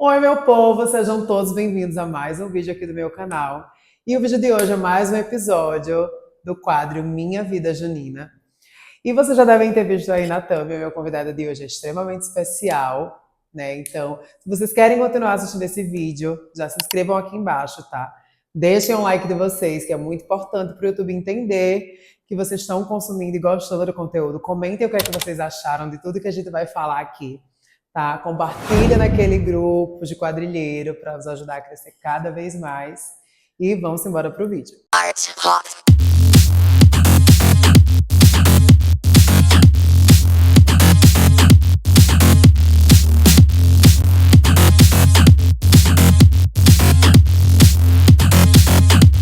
Oi, meu povo, sejam todos bem-vindos a mais um vídeo aqui do meu canal. E o vídeo de hoje é mais um episódio do quadro Minha Vida Junina. E vocês já devem ter visto aí na thumb, a minha convidada de hoje é extremamente especial, né? Então, se vocês querem continuar assistindo esse vídeo, já se inscrevam aqui embaixo, tá? Deixem um like de vocês, que é muito importante para o YouTube entender que vocês estão consumindo e gostando do conteúdo. Comentem o que é que vocês acharam de tudo que a gente vai falar aqui, tá? Compartilha naquele grupo de quadrilheiro para nos ajudar a crescer cada vez mais. E vamos embora pro vídeo.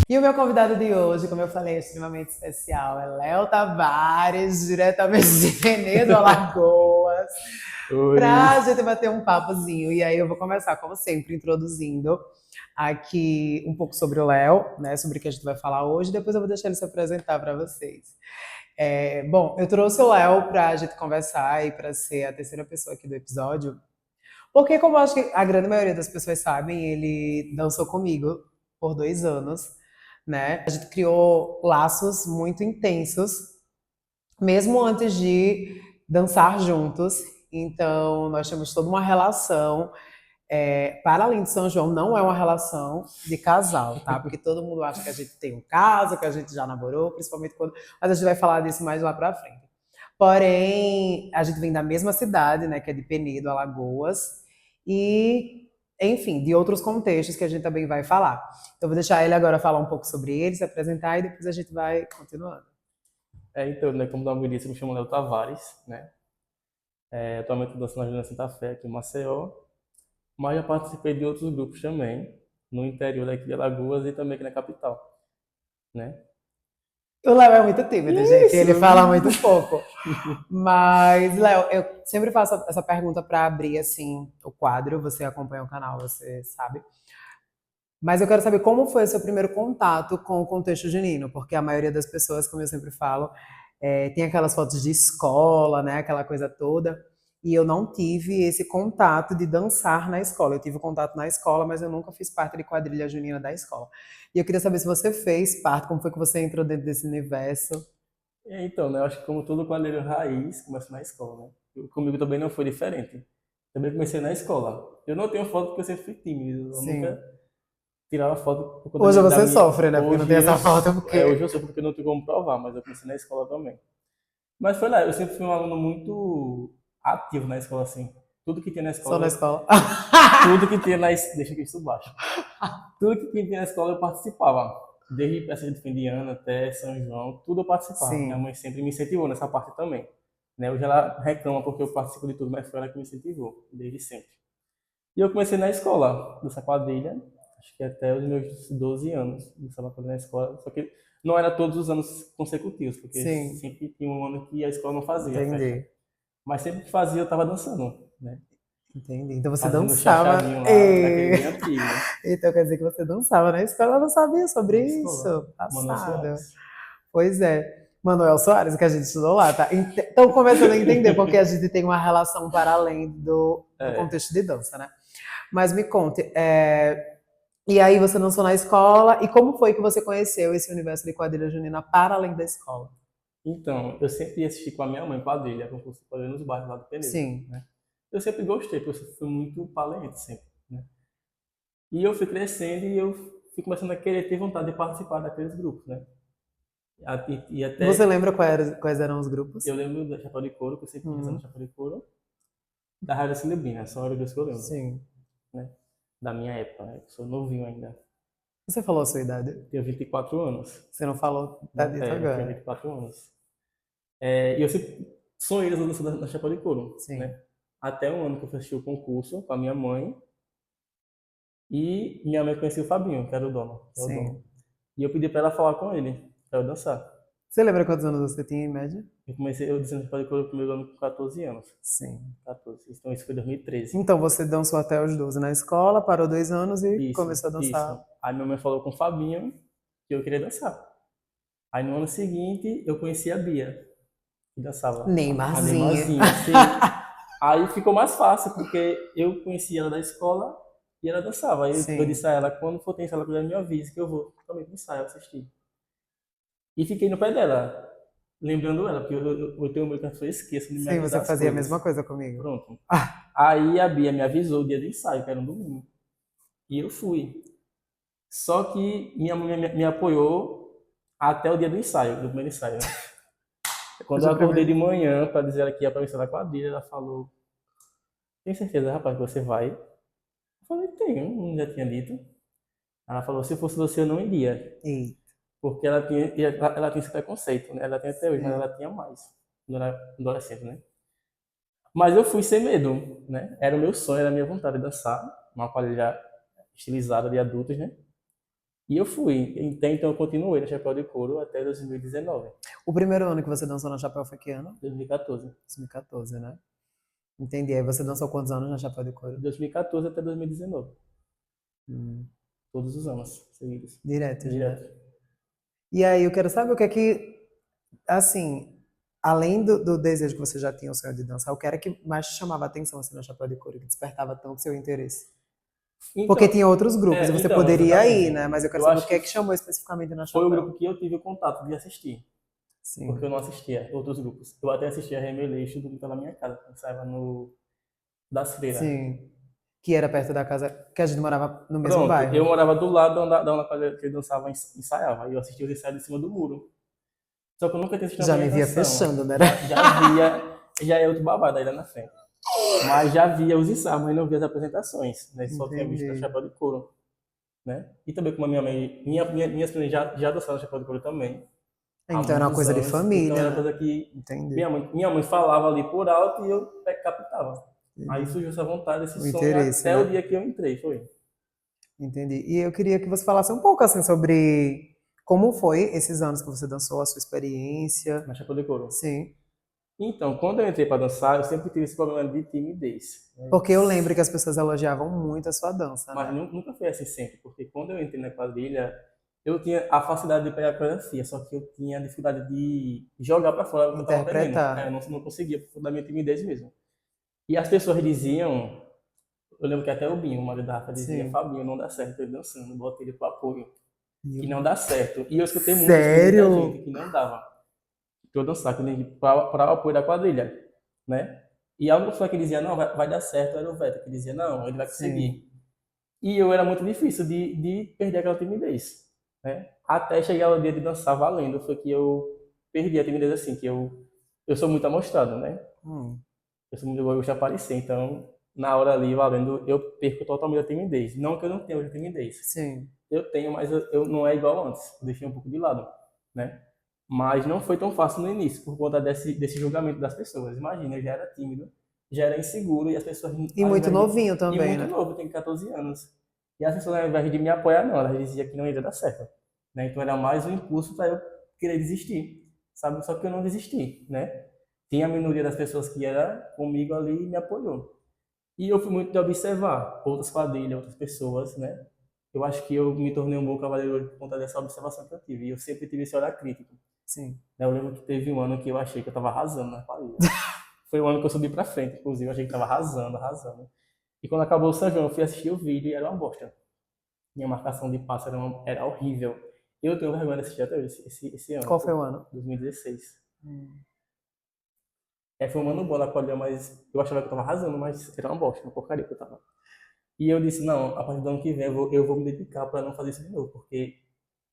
E o meu convidado de hoje, como eu falei, é extremamente especial. É Léo Tavares, diretamente de Penedo, Alagoas, Oi. pra gente bater um papozinho. E aí eu vou começar, como sempre, introduzindo aqui um pouco sobre o Léo, né, sobre o que a gente vai falar hoje. Depois eu vou deixar ele se apresentar para vocês. Bom, eu trouxe o Léo para a gente conversar e para ser a terceira pessoa aqui do episódio, porque como eu acho que a grande maioria das pessoas sabem, ele dançou comigo por 2 anos, né? A gente criou laços muito intensos, mesmo antes de dançar juntos. Então, nós temos toda uma relação. Para além de São João, não é uma relação de casal, tá? Porque todo mundo acha que a gente tem um caso, que a gente já namorou, principalmente quando. Mas a gente vai falar disso mais lá pra frente. Porém, a gente vem da mesma cidade, né? Que é de Penedo, Alagoas. E, enfim, de outros contextos que a gente também vai falar. Então, vou deixar ele agora falar um pouco sobre ele, se apresentar e depois a gente vai continuando. Então, né, como o nome disse, eu me chamo Léo Tavares, né? Atualmente eu danço na Júlia Santa Fé, aqui em Maceió, mas já participei de outros grupos também, no interior daqui de Alagoas e também aqui na capital, né? O Léo é muito tímido, gente. Isso! Ele fala muito pouco. Mas, Léo, eu sempre faço essa pergunta para abrir assim o quadro. Você acompanha o canal, você sabe. Mas eu quero saber como foi o seu primeiro contato com o contexto junino, porque a maioria das pessoas, como eu sempre falo, tem aquelas fotos de escola, né, aquela coisa toda. E eu não tive esse contato de dançar na escola. Eu tive contato na escola, mas eu nunca fiz parte de quadrilha junina da escola. E eu queria saber se você fez parte, como foi que você entrou dentro desse universo. Então, né, eu acho que como todo quadrilheiro raiz, começa na escola, né? Comigo também não foi diferente. Também comecei na escola. Eu não tenho foto porque eu sempre fui tímido, eu nunca Sim. tirava foto por conta Hoje da você minha... sofre, né? Porque não Hoje tem eu, essa foto, hoje porque. eu sou porque eu não tenho como provar, mas eu comecei na escola também. Mas foi lá, eu sempre fui um aluno muito ativo na escola, assim. Tudo que tinha na Só na escola, escola. tudo que tinha na deixa aqui isso baixo. Tudo que tinha na escola eu participava. Desde peça de fim de ano até São João, tudo eu participava. Minha Sim. mãe sempre me incentivou nessa parte também. Né? Hoje ela reclama porque eu participo de tudo, mas foi ela que me incentivou, desde sempre. E eu comecei na escola, dessa quadrilha, acho que até os meus 12 anos, dessa quadrilha na escola. Só que não era todos os anos consecutivos, porque Sim. sempre tinha um ano que a escola não fazia festa. Entendi. Mas sempre que fazia eu estava dançando, né? Entendi. Então você Fazendo dançava. chachadinho lá, daquele bem antigo, Então quer dizer que você dançava na escola, eu não sabia sobre na escola. isso. Manuel Passada. Soares. Pois é. Manuel Soares, que a gente estudou lá, tá? Então começando a entender porque a gente tem uma relação para além do É. contexto de dança, né? Mas me conte, e aí você dançou na escola, e como foi que você conheceu esse universo de quadrilha junina para além da escola? Então, eu sempre ia assistir com a minha mãe quadrilha, concurso de quadrilha nos bairros lá do Penedo, Sim, né? Eu sempre gostei, porque eu sempre fui muito palente, sempre, né? E eu fui crescendo e eu fui começando a querer ter vontade de participar daqueles grupos, né? E você até lembra quais eram os grupos? eu lembro da Chapéu de Couro, que eu sempre quis estar no Uhum. Chapéu de Couro, da Rádio Silibina, só era dos que eu lembro, Sim. né? Da minha época, né? Eu sou novinho ainda. Você falou a sua idade? Tenho 24 anos, Você não falou, tá né? dito Eu tenho agora. 24 anos. E eu sempre sonhei nessa dança da Chapéu de Couro, Sim. né? Até um ano que eu fui assistir o concurso com a minha mãe e minha mãe conhecia o Fabinho, que era o dono, que é o dono. Sim. E eu pedi pra ela falar com ele, pra eu dançar. Você lembra quantos anos você tinha em média? Eu disse Chapéu de Couro no primeiro ano com 14 anos. Sim. 14. Então isso foi em 2013. Então você dançou até os 12 na escola, parou 2 anos e Isso, começou a dançar. isso. Aí minha mãe falou com o Fabinho que eu queria dançar. Aí no ano seguinte eu conheci a Bia, que dançava. A Neymarzinha. Neymarzinha, sim. Aí ficou mais fácil, porque eu conheci ela da escola E ela dançava. Aí eu Sim. disse a ela, quando for ter ensaio, ela me avise que eu vou também pro ensaio assistir. E fiquei no pé dela, lembrando ela, porque eu tenho medo que a pessoa esqueça de me Sim, você avisar as fazia a coisas. mesma coisa comigo. Pronto. Ah, Aí a Bia me avisou o dia do ensaio, que era um domingo. E eu fui. Só que minha mãe me apoiou até o dia do ensaio, do primeiro ensaio, né? Quando hoje eu é o acordei de primeiro. manhã para dizer ela que ia para missa da quadrilha, ela falou: tem certeza, rapaz, que você vai? Eu falei: tenho, não já tinha dito. Ela falou: se eu fosse você, eu não iria. Eita, Porque ela tinha esse preconceito, né? Ela tem até hoje, mas sim. ela tinha mais quando era adolescente, né? Mas eu fui sem medo, né? Era o meu sonho, era a minha vontade de dançar, uma quadrilha estilizada de adultos, né? E eu fui. Então eu continuei no Chapéu de Couro até 2019, O primeiro ano que você dançou na Chapéu foi que ano? 2014. 2014, né? Entendi. Aí você dançou quantos anos na Chapéu de De Couro? 2014 até 2019. Hum, Todos os anos seguidos. diretos, né? Direto. E aí eu quero saber o que é que, assim, além do desejo que você já tinha, o sonho de dançar, o que era que mais te chamava a atenção assim, na Chapéu de Couro, que despertava tanto seu interesse? Porque Então, tinha outros grupos e você poderia ir, exatamente. né? Mas eu quero Eu saber o acho que que é que chamou especificamente na foi o Chapéu. grupo que eu tive o contato de assistir. Porque eu Sim, não assistia outros grupos. Eu até assistia Remeleixo do pela minha casa, que saiba no das freiras. sim. Que era perto da casa, que a gente morava no mesmo Pronto, eu bairro. morava do lado da onde que ele dançava, ensaiava. E eu assistia os ensaios de cima do muro. Só que eu nunca tinha assistido uma Já me via apresentação. fechando, né? Já via, já é outro babado aí lá na frente. Mas já via os ensaios, mas não via as apresentações. Né? Só tinha visto a Entendi. Chapéu de Couro. Né? E também como a minha mãe, minhas primas já dançaram Chapéu de Couro também, há Então era uma muitos coisa de anos. Então família, era né? coisa que Entendi. minha mãe falava ali por alto e eu captava. Aí Entendi. surgiu essa vontade, esse O sonho interesse, até o né? dia que eu entrei, foi. Entendi. E eu queria que você falasse um pouco assim sobre como foi esses anos que você dançou, a sua experiência. Na Chapéu de Couro. Sim. Então, quando eu entrei para dançar, eu sempre tive esse problema de timidez. Né? Porque eu lembro que as pessoas elogiavam muito a sua dança, Mas né? nunca foi assim sempre, porque quando eu entrei na quadrilha, eu tinha a facilidade de pegar a coreografia, só que eu tinha a dificuldade de jogar para fora o que eu estava aprendendo. Eu Interpretar. não conseguia, por conta da minha timidez mesmo. E as pessoas diziam, eu lembro que até o Binho, o marido da Rafa, dizia: Sim. Fabinho, não dá certo ele dançando, bota ele pro apoio, E que eu- não dá certo. E eu escutei muito isso de muita gente, Sério? que não dava pra eu dançar, para o apoio da quadrilha, né? E a única pessoa que dizia: não, vai dar certo, era o Veto, que dizia: não, ele vai Sim. conseguir. E eu era muito difícil de perder aquela timidez, né? Até chegar o dia de dançar valendo, foi que eu perdi a timidez assim, que eu sou muito amostrado, né? Hum, Eu sou muito eu gosto de aparecer, então na hora ali valendo eu perco totalmente a timidez. Não que eu não tenha hoje a timidez, sim. eu tenho, mas eu não é igual antes, eu deixei um pouco de lado, né? Mas não foi tão fácil no início, por conta desse julgamento das pessoas. Imagina, eu já era tímido, já era inseguro, e as pessoas, E ao muito invés de. novinho E também, muito né? novo, eu tenho 14 anos. E as pessoas, ao invés de me apoiar, não, elas diziam que não ia dar certo. Né? Então era mais um impulso para eu querer desistir, sabe? Só que eu não desisti, né? Tinha a minoria das pessoas que era comigo ali e me apoiou. E eu fui muito de observar outras quadrilhas, outras pessoas, né? Eu acho que eu me tornei um bom cavaleiro hoje por conta dessa observação que eu tive. E eu sempre tive esse olhar crítico. Sim. Né? Eu lembro que teve um ano que eu achei que eu estava arrasando na quadrilha. Foi o ano que eu subi pra frente, inclusive. Eu achei que estava arrasando, arrasando. E quando acabou o São João, eu fui assistir o vídeo e era uma bosta. Minha marcação de passo era horrível. Eu tenho vergonha de assistir até hoje, esse ano, Qual foi o ano? 2016. Hum, Foi um ano bom na quadrilha, mas eu achava que eu estava arrasando, mas era uma bosta, uma porcaria que eu tava. E eu disse: não, a partir do ano que vem eu vou me dedicar para não fazer isso de novo, porque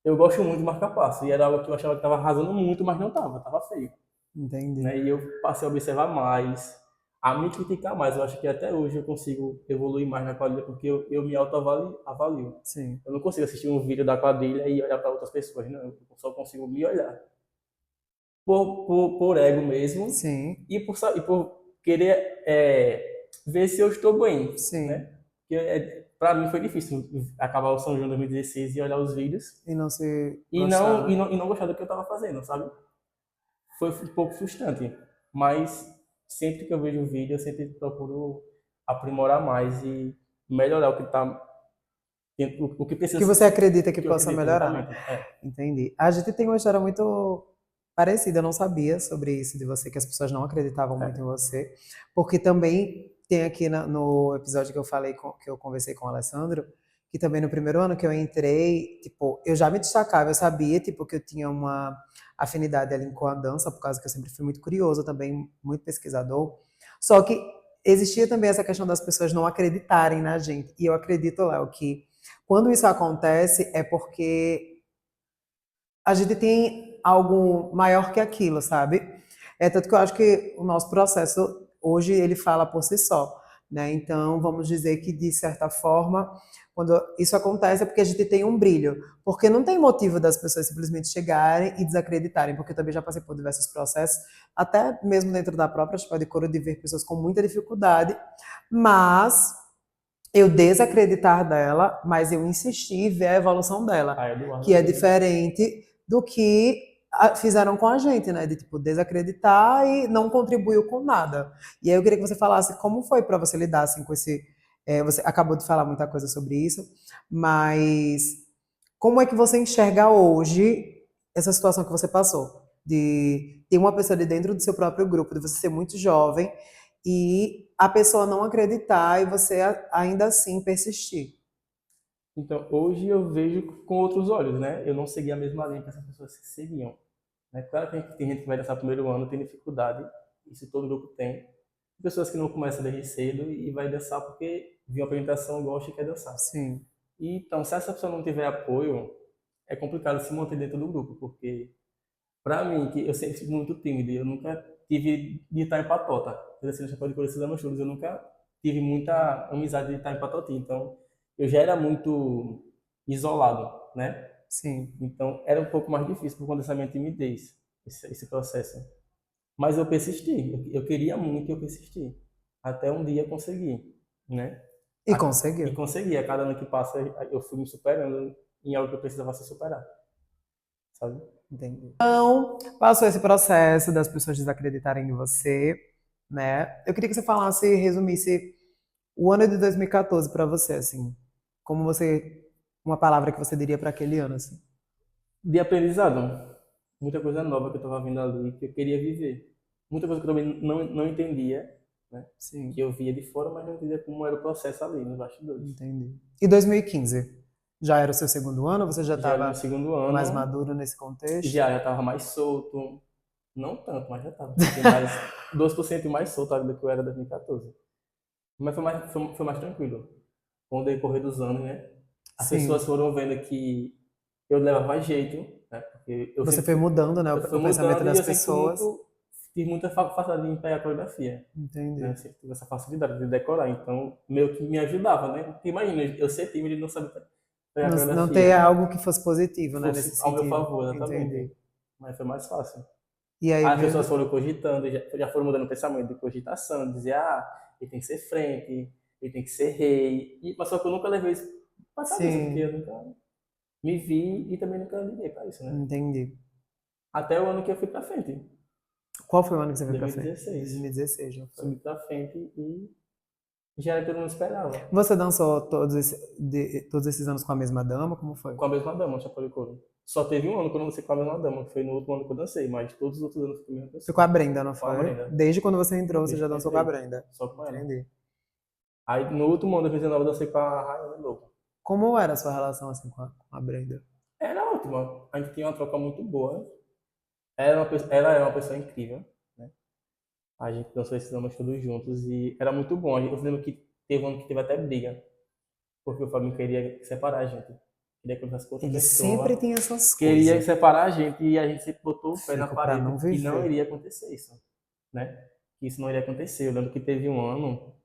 eu gosto muito de marcar passo. E era algo que eu achava que estava arrasando muito, mas não estava feio. entendi. Né? E eu passei a observar mais, a me criticar mais. Eu acho que até hoje eu consigo evoluir mais na quadrilha, porque eu me autoavalio. Sim. Eu não consigo assistir um vídeo da quadrilha e olhar para outras pessoas, não. Eu só consigo me olhar. Por ego mesmo Sim. e por querer ver se eu estou bem, Sim. né? Porque para mim foi difícil acabar o São João 2016 e olhar os vídeos E não se e gostar, né? não gostar do que eu estava fazendo, sabe? Foi um pouco frustrante, mas sempre que eu vejo o vídeo, eu sempre procuro aprimorar mais e melhorar o que Que precisa você acredita que que eu possa acredito melhorar, né? exatamente. Entendi. A gente tem uma história muito parecida, eu não sabia sobre isso de você, que as pessoas não acreditavam muito em É. você, porque também tem aqui no episódio que eu falei, que eu conversei com o Alessandro, que também no primeiro ano que eu entrei, tipo, eu já me destacava, eu sabia, tipo, que eu tinha uma afinidade ali com a dança, por causa que eu sempre fui muito curioso também, muito pesquisador. Só que existia também essa questão das pessoas não acreditarem na gente. E eu acredito, Léo, que quando isso acontece é porque a gente tem algo maior que aquilo, sabe? É tanto que eu acho que o nosso processo hoje ele fala por si só, né? Então vamos dizer que de certa forma, quando isso acontece é porque a gente tem um brilho, porque não tem motivo das pessoas simplesmente chegarem e desacreditarem, porque eu também já passei por diversos processos, até mesmo dentro da própria escola de coro, de ver pessoas com muita dificuldade, mas eu desacreditar dela, mas eu insistir em ver a evolução dela, A Eduardo que é também. diferente do que fizeram com a gente, né? De tipo desacreditar e não contribuiu com nada. E aí eu queria que você falasse como foi para você lidar assim com esse. Você acabou de falar muita coisa sobre isso, mas como é que você enxerga hoje essa situação que você passou? De ter uma pessoa de dentro do seu próprio grupo, de você ser muito jovem e a pessoa não acreditar e você ainda assim persistir. Então, hoje eu vejo com outros olhos, né? Eu não segui a mesma linha que essas pessoas seguiam. Né? Claro que tem gente que vai dançar primeiro ano, tem dificuldade, isso todo grupo tem. Tem pessoas que não começam desde cedo e vai dançar porque viu a apresentação, gosta e quer dançar. Sim, E, então, se essa pessoa não tiver apoio, é complicado se manter dentro do grupo, porque pra mim, que eu sempre fui muito tímido, eu nunca tive de estar em patota. Eu assim, no chapéu de couro, esses anos todos, eu nunca tive muita amizade de estar em patota. Então, eu já era muito isolado, né? sim, Então, era um pouco mais difícil por conta dessa minha timidez, esse processo. Mas eu persisti, eu queria muito e eu persisti. Até um dia conseguir, né? e E conseguiu. consegui. A cada ano que passa, eu fui me superando em algo que eu precisava se superar, sabe? Entendi. Então, passou esse processo das pessoas desacreditarem em você, né? Eu queria que você falasse, resumisse o ano de 2014 para você, assim. Como você, uma palavra que você diria para aquele ano, assim. De aprendizado. Muita coisa nova que eu estava vendo ali, que eu queria viver. Muita coisa que eu também não entendia, né? Que Sim, eu via de fora, mas não entendia como era o processo ali nos bastidores. entendi. E 2015? Já era o seu segundo ano? Você já Já era no estava segundo mais ano, maduro nesse contexto? já estava mais solto. Não tanto, mas já estava um pouquinho mais, 12% mais solto do que eu era em 2014. Mas foi mais tranquilo. Com o decorrer dos anos, né? As pessoas Sim. foram vendo que eu levava mais jeito, né? Porque eu Você sempre foi mudando, né, eu fui o pensamento mudando e das eu sempre fui pessoas. muito, tive muita facilidade em pegar coreografia, né? Eu Entendi. sempre tive essa facilidade de decorar, então meio que me ajudava, né? Porque imagina, eu ser tímido e não saber pegar Não, não ter coreografia, algo que fosse positivo, né, nesse fosse ao meu sentido. favor, exatamente. Entendi. Mas foi mais fácil. E aí As veio. pessoas foram cogitando, já foram mudando o pensamento de cogitação, de dizer, ele tem que ser frente, ele tem que ser rei. Mas só que eu nunca levei isso pra cabeça, porque eu Sim, nunca me vi e também nunca liguei pra isso, né? entendi. Até o ano que eu fui pra frente, Qual foi o ano que você foi pra frente? 2016. 2016, não foi? Subi pra frente e já era o que todo mundo esperava. Você dançou todos esses anos com a mesma dama? Como foi? Com a mesma dama, Chapéu de Couro. Só teve um ano que eu não dancei com a mesma dama, que foi no último ano que eu dancei, mas todos os outros anos foi com a mesma Foi com pessoa. a Brenda, não Com a foi? Brenda, Desde quando você entrou, você desde já que eu dançou com a entrei. Brenda. Só com ela. Entendi. Aí no último ano, 2019, eu dancei com a Rainha Lobo. Como era a sua relação assim com a Brenda? Era ótima. A gente tinha uma troca muito boa. Ela era uma pessoa incrível, né? A gente dançou esses anos todos juntos e era muito bom. Eu lembro que teve um ano que teve até briga, porque o Fabinho queria separar a gente. Queria que eu fosse com outra Ele sempre pessoa. tem essas Queria coisas. separar a gente e a gente sempre botou o pé na Fico pra parede não que não viver. iria acontecer isso, né? Que isso não iria acontecer. Eu lembro que teve um ano,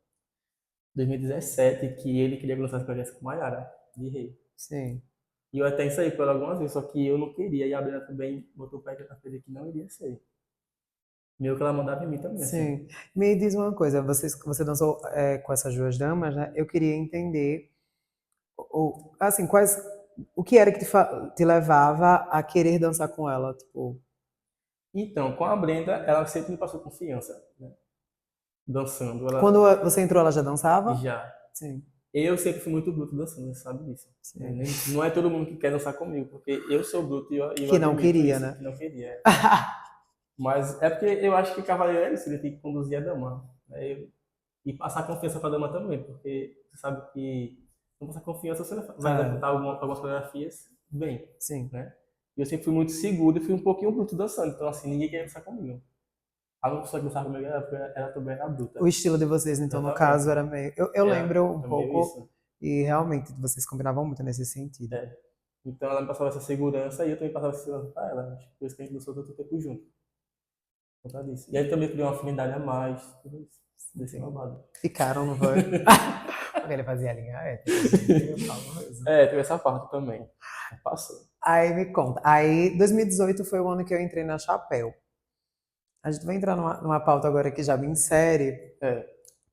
2017, que ele queria que eu dançasse com a Jéssica Maiara, de Rei. Sim. E eu até ensaiei com ela algumas vezes, só que eu não queria. E a Bruna também botou o pé na parede que não iria ser. Meio que ela mandava em mim também, assim. Sim. Me diz uma coisa, você dançou com essas duas damas, né? Eu queria entender, assim, o que era que te levava a querer dançar com ela, tipo, Então, com a Brenda, ela sempre me passou confiança, né? Dançando, ela quando você entrou, ela já dançava? já. Sim, Eu sempre fui muito bruto dançando, você sabe disso. Né? sim. Não é todo mundo que quer dançar comigo, porque eu sou bruto e eu Que não admito queria, isso, né? que não queria. Mas é porque eu acho que cavaleiro é isso, ele tem que conduzir a dama. Né? E passar confiança pra dama também, porque você sabe que não passar confiança, você vai É, executar algumas coreografias bem, sim. né? E eu sempre fui muito seguro e fui um pouquinho bruto dançando, então assim, ninguém queria dançar comigo. A única pessoa que dançava comigo era, porque ela também era bruta. O estilo de vocês, então, no Exatamente. caso, era meio. Eu lembro um Era meio pouco, isso. e realmente vocês combinavam muito nesse sentido. É. Então ela me passava essa segurança e eu também passava essa segurança pra ela. Acho que por isso que a gente dançou tanto tempo junto. Por causa disso. E aí também criou uma afinidade a mais, tudo isso. Desse Sim. babado. Ficaram, não foi? Porque ele fazia a linha reta, gente, eu falo mesmo. É, teve essa parte também. Passou. Aí me conta. Aí, 2018 foi o ano que eu entrei na Chapéu. A gente vai entrar numa pauta agora que já me insere, É.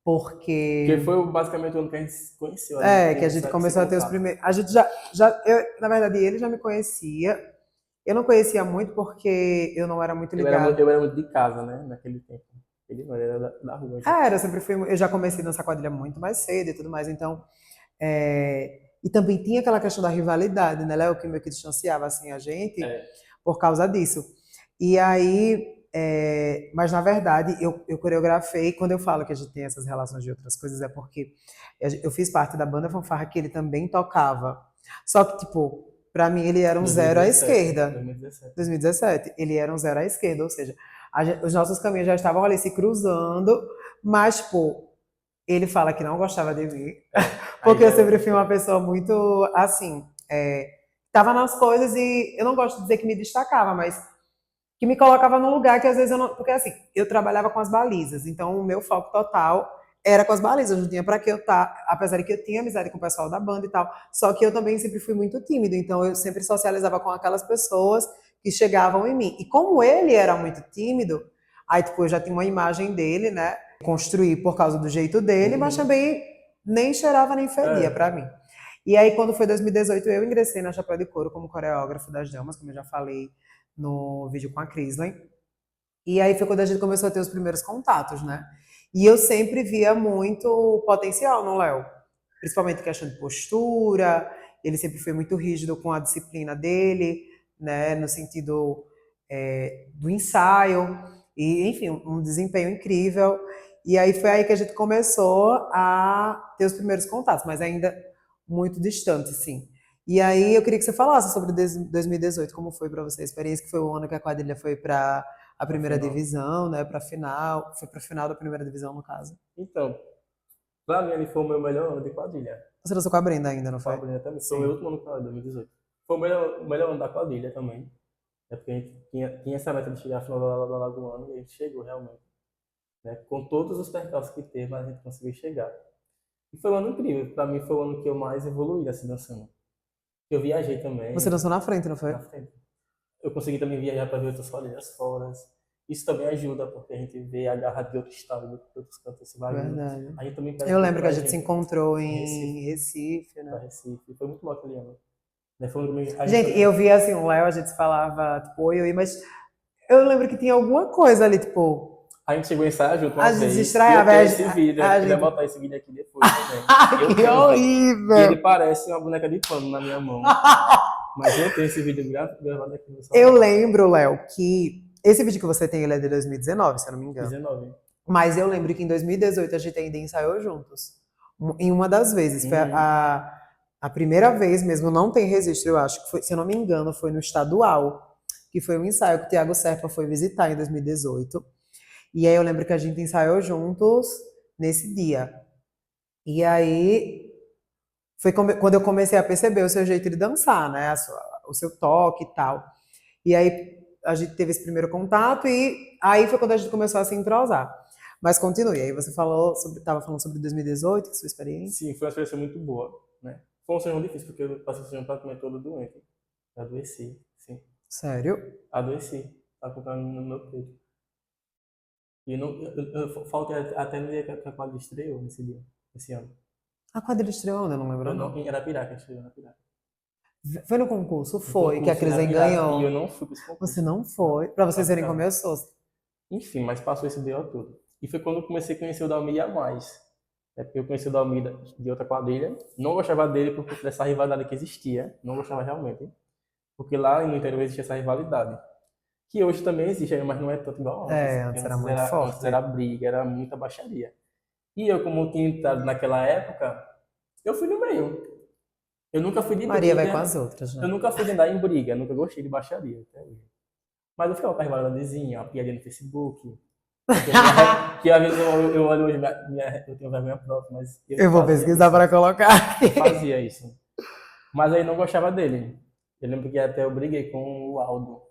Porque porque foi basicamente o ano que a gente se conheceu ali, é que teve a gente esse começou a ter os contato. primeiros. A gente na verdade, ele já me conhecia. Eu não conhecia muito porque eu não era muito ligada. Eu era muito de casa, né? Naquele tempo. Ele não, ele era da rua já. Ah, eu sempre fui. Eu já comecei a dançar quadrilha muito mais cedo e tudo mais, então. E também tinha aquela questão da rivalidade, né, Léo, que meio que distanciava assim a gente É. por causa disso. E aí, mas na verdade, eu coreografei. Quando eu falo que a gente tem essas relações de outras coisas, é porque eu fiz parte da banda fanfarra que ele também tocava. Só que, tipo, pra mim ele era um zero à 2017. esquerda. 2017. 2017, ele era um zero à esquerda, ou seja, os nossos caminhos já estavam ali se cruzando, mas, pô, ele fala que não gostava de mim, É. Aí porque já eu era outra sempre fui uma história. pessoa muito, assim, tava nas coisas e eu não gosto de dizer que me destacava, mas que me colocava num lugar que às vezes eu não. Porque assim, eu trabalhava com as balizas, então o meu foco total era com as balizas, não tinha pra que eu estar, apesar de que eu tinha amizade com o pessoal da banda e tal, só que eu também sempre fui muito tímido, então eu sempre socializava com aquelas pessoas que chegavam em mim. E como ele era muito tímido, aí tipo, eu já tinha uma imagem dele, né? Construí por causa do jeito dele, mas Uhum. também nem cheirava nem fedia É. pra mim. E aí, quando foi 2018, eu ingressei na Chapéu de Couro como coreógrafo das damas, como eu já falei no vídeo com a Crisley. E aí foi quando a gente começou a ter os primeiros contatos, né? E eu sempre via muito potencial no Léo, principalmente questão de postura. Ele sempre foi muito rígido com a disciplina dele, né? No sentido do ensaio. E, enfim, um desempenho incrível. E aí foi aí que a gente começou a ter os primeiros contatos, mas ainda muito distante, sim. E aí eu queria que você falasse sobre 2018, como foi para você a experiência, que foi o ano que a quadrilha foi para a No primeira final. divisão, né, para final, foi para final da primeira divisão no caso. Então, pra mim, ele foi o meu melhor ano de quadrilha. Você dançou com a Brenda ainda, não Com a foi? quadrilha também. Foi o meu Sim. último ano com ela, 2018. Foi o melhor ano da quadrilha também. É porque a gente tinha essa meta de chegar à final da Lagoano e a gente chegou realmente. Né? Com todos os percalços que teve, mas a gente conseguiu chegar. E foi um ano incrível. Pra mim, foi o ano que eu mais evoluí assim dançando. Eu viajei Você também dançou na frente, não foi? na frente. Eu consegui também viajar para ver outras quadrilhas fora. Isso também ajuda, porque a gente vê a garra de outro estado, de outros cantos, esse bagulho. Verdade. A gente também pede Eu muito lembro que a pra gente se gente, encontrou em Recife, em Recife, para né? Recife. Foi muito bom aquele ano. Né? Foi um domingo, a gente Gente, eu também. via assim, o Léo, a gente falava, tipo, oi, oi, mas eu lembro que tinha alguma coisa ali, tipo, A gente chegou a ensaiar junto a uma gente se vez, e eu estranhava, tenho esse vídeo, a a gente quiser gente. botar esse vídeo aqui depois também. Ai, Eu que tenho o vídeo. E ele horrível! parece uma boneca de pano na minha mão. Mas eu tenho esse vídeo gravado aqui no meu Eu celular. lembro, Léo, que esse vídeo que você tem, ele é de 2019, se eu não me engano. 19. Mas eu lembro que em 2018 a gente ainda ensaiou juntos. Em uma das vezes. Foi Uhum. a primeira vez mesmo, não tem registro, eu acho que foi, se eu não me engano, foi no estadual, que foi um ensaio que o Thiago Serpa foi visitar em 2018. E aí eu lembro que a gente ensaiou juntos nesse dia. E aí foi quando eu comecei a perceber o seu jeito de dançar, né? O seu toque e tal. E aí a gente teve esse primeiro contato e aí foi quando a gente começou a se entrosar. Mas continue, aí você estava falando sobre 2018, sua experiência. Sim, foi uma experiência muito boa, né? Foi um sonho difícil, porque eu passei o sonho praticamente todo doente. Adoeci, sim. Sério? Adoeci. Tá comprando no meu peito. E eu faltei até no dia que a quadra estreou, nesse dia, esse ano. A quadrilha estreou, né? Não lembro, Eu não, não. em Arapiraca, estreou em Arapiraca. Foi no concurso? No Foi, que a concurso em Crisen Arapiraca, e eu ganhou. não fui para esse Você concurso. não Não, foi. Pra não vocês verem como ficava. eu sou. Enfim, mas passou esse BO todo. E foi quando eu comecei a conhecer o Dalmir a mais. É porque eu conheci o Dalmir de outra quadrilha. Não gostava dele por conta dessa rivalidade que existia. Não gostava realmente. Porque lá no interior existia essa rivalidade. Que hoje também existe, mas não é tanto igual antes. É, Porque antes era muito antes forte. era briga, era muita baixaria. E eu, como tinha entrado naquela época, eu fui no meio. Eu nunca fui de Maria vai com briga, as outras, eu né? nunca fui de andar em briga, nunca gostei de baixaria até hoje. Mas eu ficava com as baladandezinhas, uma piadinha no Facebook. Que às vezes eu olho hoje, eu tenho vergonha própria, mas eu Eu vou fazia pesquisar isso. para colocar Eu aqui. fazia isso. Mas aí não gostava dele. Eu lembro que até eu briguei com o Aldo.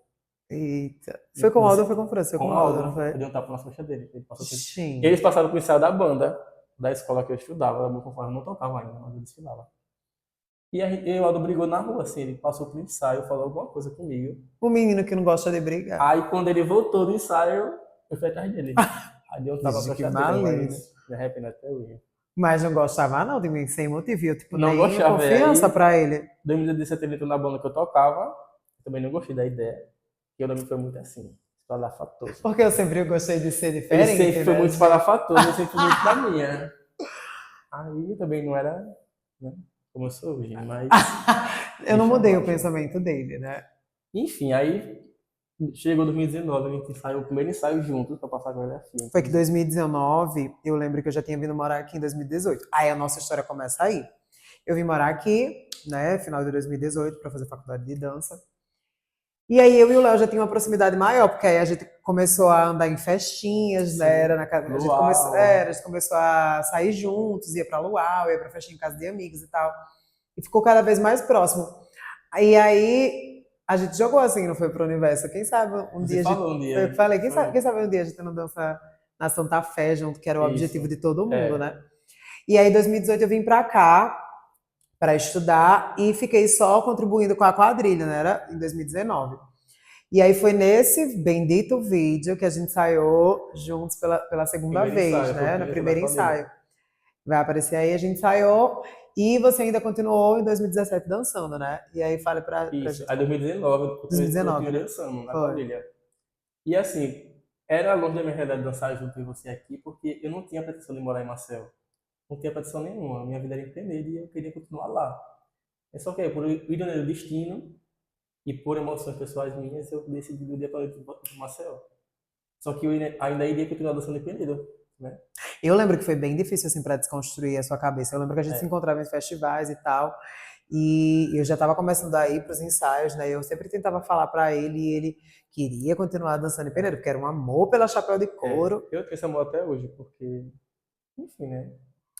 Eita. Foi com o Aldo ou foi com o França? Foi com Com o o Aldo, não Aldo. foi? Eu dei um tapa nas costas dele. Eles Sim. passaram pro ensaio da banda, da escola que eu estudava. A Bufa não tocava ainda, mas eu desfilava. E aí o Aldo brigou na rua, assim. Ele passou pro ensaio, falou alguma coisa comigo. O menino que não gosta de brigar. Aí quando ele voltou do ensaio, eu fui atrás dele. Aí deu um tapa nas Gente, que costas dele, maligno. mas me arrependo até hoje. Mas não gostava não de mim, sem motivo. Eu, tipo, Não nem gostava, velho. confiança Aí, pra ele. 2017 ele entrou na banda que eu tocava. Também não gostei da ideia. E eu também foi muito assim, espalhafatoso. Porque eu sempre gostei de ser Ele diferente, sempre foi né? muito espalhafatoso, eu sempre fui muito na minha. Aí eu também não era, né, como eu sou hoje, mas Eu não deixa mudei o abaixo. pensamento dele, né? Enfim, aí chegou 2019, a gente ensaiou o primeiro ensaio juntos pra passar a coreografia, Foi que inclusive. 2019, eu lembro que eu já tinha vindo morar aqui em 2018. Aí a nossa história começa aí. Eu vim morar aqui, né, final de 2018, para fazer faculdade de dança. E aí eu e o Léo já tinha uma proximidade maior, porque aí a gente começou a andar em festinhas, né? Sim, Era na casa, luau. a gente começou a sair juntos, ia pra luau, ia pra festinha em casa de amigos e tal. E ficou cada vez mais próximo. E aí a gente jogou assim, não foi pro universo. Quem sabe um Você dia a gente. falou um Eu dia, falei, foi quem sabe um dia a gente não dança na Santa Fé junto, que era o objetivo isso. de todo mundo, É, né? E aí, em 2018, eu vim pra cá para estudar e fiquei só contribuindo com a quadrilha, né? Era em 2019. E aí foi nesse bendito vídeo que a gente ensaiou juntos pela segunda primeiro vez, ensaio, foi o né? No primeiro da primeiro quadrilha. ensaio. Vai aparecer aí, a gente ensaiou e você ainda continuou em 2017 dançando, né? E aí fale pra Isso, gente aí como. 2019 eu 2019, continuei né? dançando na Foi. quadrilha. E assim, era longe da minha realidade dançar junto com você aqui, porque eu não tinha pretensão de morar em Marcel. Não tinha pretensão nenhuma. Minha vida era empreender e eu queria continuar lá. É só que, por ironia do destino e por emoções pessoais minhas, eu decidi do dia para noite de Marcel. Só que eu ainda iria continuar dançando empreendido, né? Eu lembro que foi bem difícil, assim, para desconstruir a sua cabeça. Eu lembro que a gente se É, encontrava em festivais e tal, e eu já estava começando a ir para os ensaios, né? Eu sempre tentava falar para ele, e ele queria continuar dançando em peneira, porque era um amor pela chapéu de couro. eu tenho esse amor até hoje, porque, enfim, né?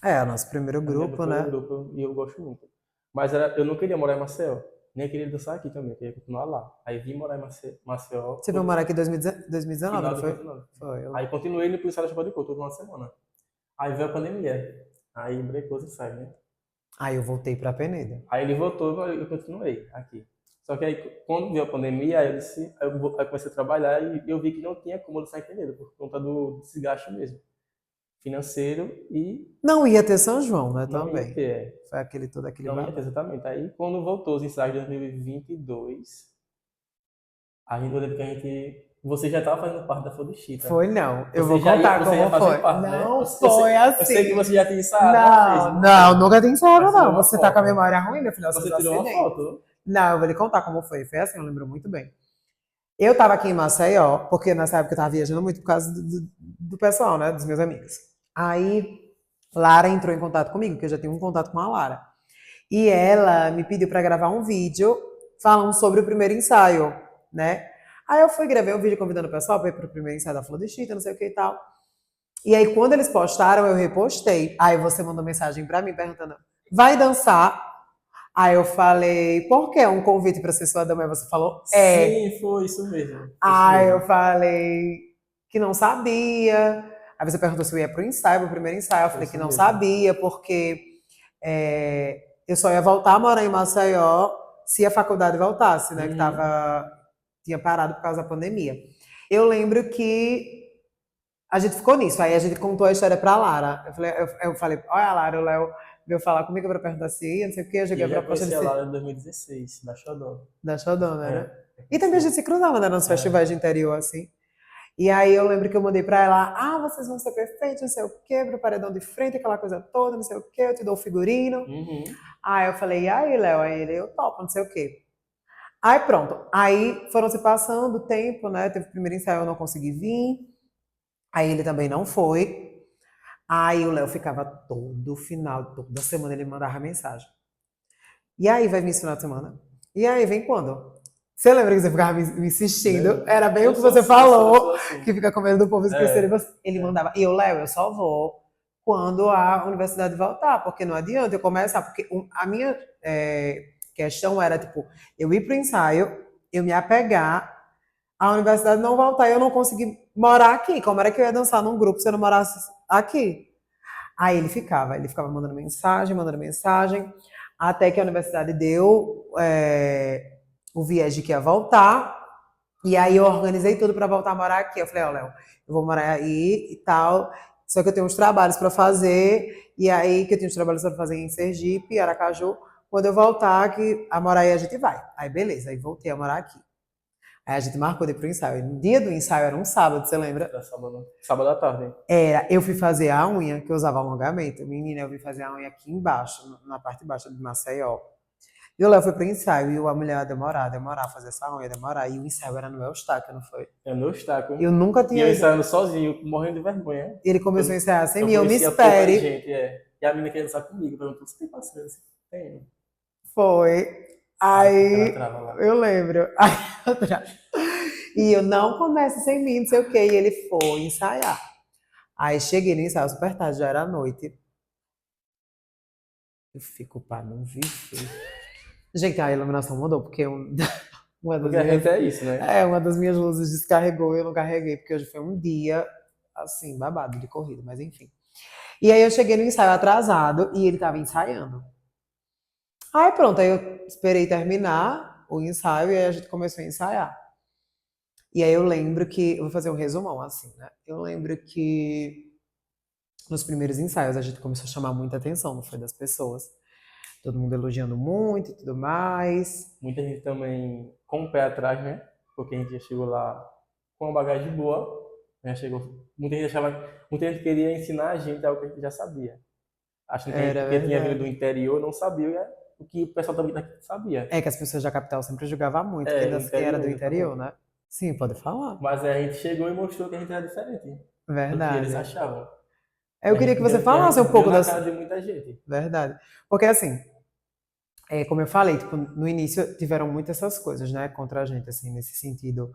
É, o nosso primeiro A minha grupo, foi o né? grupo e eu gosto muito. Mas eu não queria morar em Maceió, nem queria dançar aqui também, eu queria continuar lá. Aí vim morar em Maceió, Você veio morar aqui em 2019, final não de foi? 2019. Foi. Eu Aí lembro. continuei no Policial da Chapa de Couto por uma semana. Aí veio a pandemia. Aí brecou e sai, né? Aí eu voltei para Peneira. Aí ele voltou e eu continuei aqui. Só que aí, quando veio a pandemia, aí eu, disse, aí eu comecei a trabalhar e eu vi que não tinha como eu sair em Peneira, por conta do desgaste mesmo, financeiro e Não ia ter São João, né? não ia Também. ter. Foi todo aquele Não ia ter babado. exatamente. Aí, quando voltou os ensaios de 2022, a gente, eu lembro que a gente. Você já estava fazendo parte da Fodechita. Foi não. Eu vou contar Você ia como fazer foi. parte, né? Não foi Eu sei que assim. você já tinha ensaiado uma vez, Não, não não, foi? nunca tem ensaiado, Mas tirou não. uma Você tá com a foto. memória ruim, meu filho, aos seus Você tirou uma acidentes. foto. Não, eu vou lhe contar como foi. Foi assim, eu lembro muito bem. Eu tava aqui em Maceió, porque nessa época eu tava viajando muito por causa do pessoal, né? Dos meus amigos. Aí, Lara entrou em contato comigo, que eu já tinha um contato com a Lara. E ela me pediu para gravar um vídeo falando sobre o primeiro ensaio, né? Aí eu fui, gravei um vídeo convidando o pessoal para ir pro primeiro ensaio da Flor de Chita, não sei o que e tal. E aí, quando eles postaram, eu repostei. Aí você mandou mensagem para mim perguntando: vai dançar? Aí eu falei: por que um convite para ser sua dama? Aí você falou: é. Sim, foi isso mesmo. Foi isso Aí eu mesmo. falei que não sabia. Aí você perguntou se eu ia pro ensaio, pro primeiro ensaio. Eu Foi falei que isso não mesmo. sabia, porque eu só ia voltar a morar em Maceió se a faculdade voltasse, né? Que Uhum. tinha parado por causa da pandemia. Eu lembro que a gente ficou nisso. Aí a gente contou a história pra Lara. Eu falei, olha, Lara, o Léo veio falar comigo pra perguntar se ia, não sei o quê. Eu E joguei a eu já proposta de conheci a ser Lara em 2016, da Xodó. da Xodona, né? É, eu E também a conheci. gente se cruzava, né, nos É. festivais de interior, assim. E aí eu lembro que eu mandei pra ela, vocês vão ser perfeitos, não sei o quê, pro paredão de frente, aquela coisa toda, não sei o quê, eu te dou o figurino. Uhum. Aí eu falei, e aí, Léo? Aí ele, eu topo, não sei o quê. Aí pronto. Aí foram se passando o tempo, né? Teve o primeiro ensaio, eu não consegui vir. Aí ele também não foi. Aí o Léo ficava todo final, toda semana ele mandava mensagem. E aí, vai vir esse final de semana? E aí, vem quando? Você lembra que você ficava me insistindo? Lembro. Era bem o Eu que sou você assim, eu sou falou, assim. que fica com medo do povo esquecer É, você. Ele é. mandava, e eu, Léo, eu só vou quando a universidade voltar, porque não adianta eu começar, porque a minha questão era, tipo, eu ir pro ensaio, eu me apegar, a universidade não voltar e eu não conseguir morar aqui. Como era que eu ia dançar num grupo se eu não morasse aqui? Aí ele ficava mandando mensagem, até que a universidade deu o viés de que ia voltar, e aí eu organizei tudo para voltar a morar aqui. Eu falei, ó, Léo, eu vou morar aí e tal, só que eu tenho uns trabalhos para fazer, e aí que eu tenho uns trabalhos para fazer em Sergipe, Aracaju, quando eu voltar que a morar aí a gente vai. Aí beleza, aí voltei a morar aqui. Aí a gente marcou de ir pro ensaio. No dia do ensaio era um sábado, você lembra? Era sábado, sábado à tarde. Era, eu fui fazer a unha, que eu usava alongamento. Menina, eu fui fazer a unha aqui embaixo, na parte de baixo de Maceió. E o Léo foi pro ensaio, e a mulher ia demorar, fazer essa unha, demorar. E o ensaio era no Eustáquio, não foi? É meu obstáculo. Eu nunca E eu tinha ido. ensaiando sozinho, morrendo de vergonha. Ele começou a Eu, ensaiar sem eu mim, eu me conhecia pouca espere. gente, é. E a menina queria dançar comigo, perguntou, você tem paciência? Tenho. Foi. Aí foi aquela Aí, trava lá. eu lembro. Aí, e eu não começo sem mim, não sei o quê. E ele foi ensaiar. Aí cheguei no ensaio super tarde, já era noite. Eu fico para não viver. Gente, a iluminação mudou, porque uma das Porque a gente minhas, é isso, né? uma das minhas luzes descarregou e eu não carreguei, porque hoje foi um dia, assim, babado de corrida, mas enfim. E aí eu cheguei no ensaio atrasado e ele tava ensaiando. Aí pronto, aí eu esperei terminar o ensaio e aí a gente começou a ensaiar. E aí eu lembro que, eu vou fazer um resumão assim, né? Eu lembro que nos primeiros ensaios a gente começou a chamar muita atenção, não foi das pessoas. Todo mundo elogiando muito e tudo mais. Muita gente também com o pé atrás, né? Porque a gente já chegou lá com uma bagagem boa. Já chegou. Muita gente queria ensinar a gente algo que a gente já sabia. Achando que a gente, Era porque tinha vindo do verdade. interior, não sabia o que o pessoal também daqui sabia. É que as pessoas da capital sempre julgavam muito É, quem era do interior, interior, exatamente. né? Sim, pode falar. Mas aí a gente chegou e mostrou que a gente era diferente do que eles Verdade. achavam. Eu queria que você E a falasse gente um viu pouco na das. cara de muita gente. Verdade. Porque assim, como eu falei, tipo, no início tiveram muitas essas coisas, né, contra a gente, assim, nesse sentido.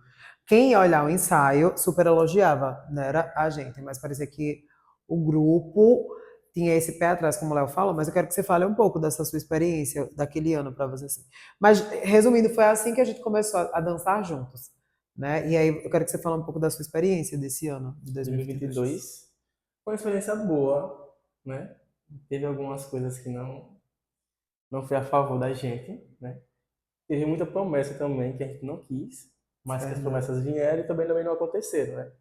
Quem ia olhar o ensaio super elogiava, não era a gente, mas parecia que o grupo tinha esse pé atrás, como o Léo falou, mas eu quero que você fale um pouco dessa sua experiência daquele ano para você, assim. Mas, resumindo, foi assim que a gente começou a dançar juntos, né? E aí eu quero que você fale um pouco da sua experiência desse ano, de 2022. 2022 foi uma experiência boa, né? Teve algumas coisas que não foi a favor da gente, né? Teve muita promessa também que a gente não quis, mas que as Verdade. promessas vieram e também não aconteceram, né?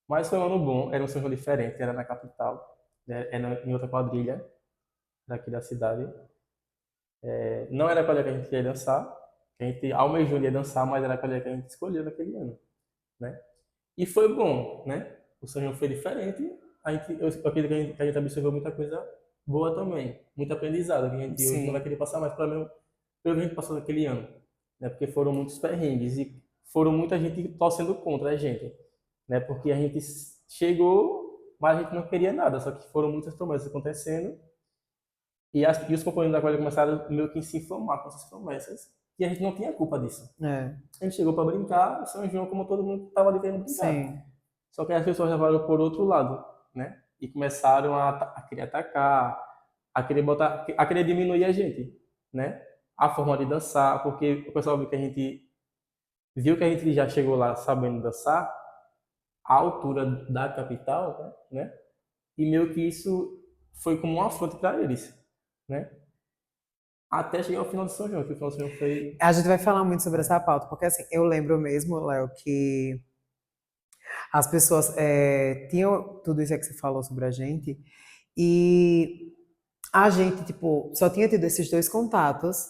Mas foi um ano bom, era um São João diferente, era na capital, né? Era em outra quadrilha daqui da cidade. Não era a quadrilha que a gente queria dançar, que a gente almejou ia dançar, mas era a quadrilha que a gente escolheu naquele ano, né? E foi bom, né? O São João foi diferente, eu acredito que a gente absorveu muita coisa boa também, muito aprendizado, que a gente hoje não vai Sim, querer passar mais pelo que a gente passou naquele ano, né? Porque foram muitos perrengues e foram muita gente torcendo contra a gente, né? Porque a gente chegou, mas a gente não queria nada, só que foram muitas promessas acontecendo e os componentes da coisa começaram meio que se informar com essas promessas e a gente não tinha culpa disso. é, A gente chegou para brincar, o São João, como todo mundo estava ali querendo brincar. sim, Só que as pessoas levaram por outro lado, né? E começaram a querer atacar, a querer diminuir a gente, né? A forma de dançar, porque o pessoal viu que a gente já chegou lá sabendo dançar, a altura da capital, né? E meio que isso foi como um afronto para eles, né? Até chegar ao final de São João, que o final de São João foi. a gente vai falar muito sobre essa pauta, porque assim, eu lembro mesmo, Léo, que as pessoas tinham tudo isso aí que você falou sobre a gente, e a gente, tipo, só tinha tido esses dois contatos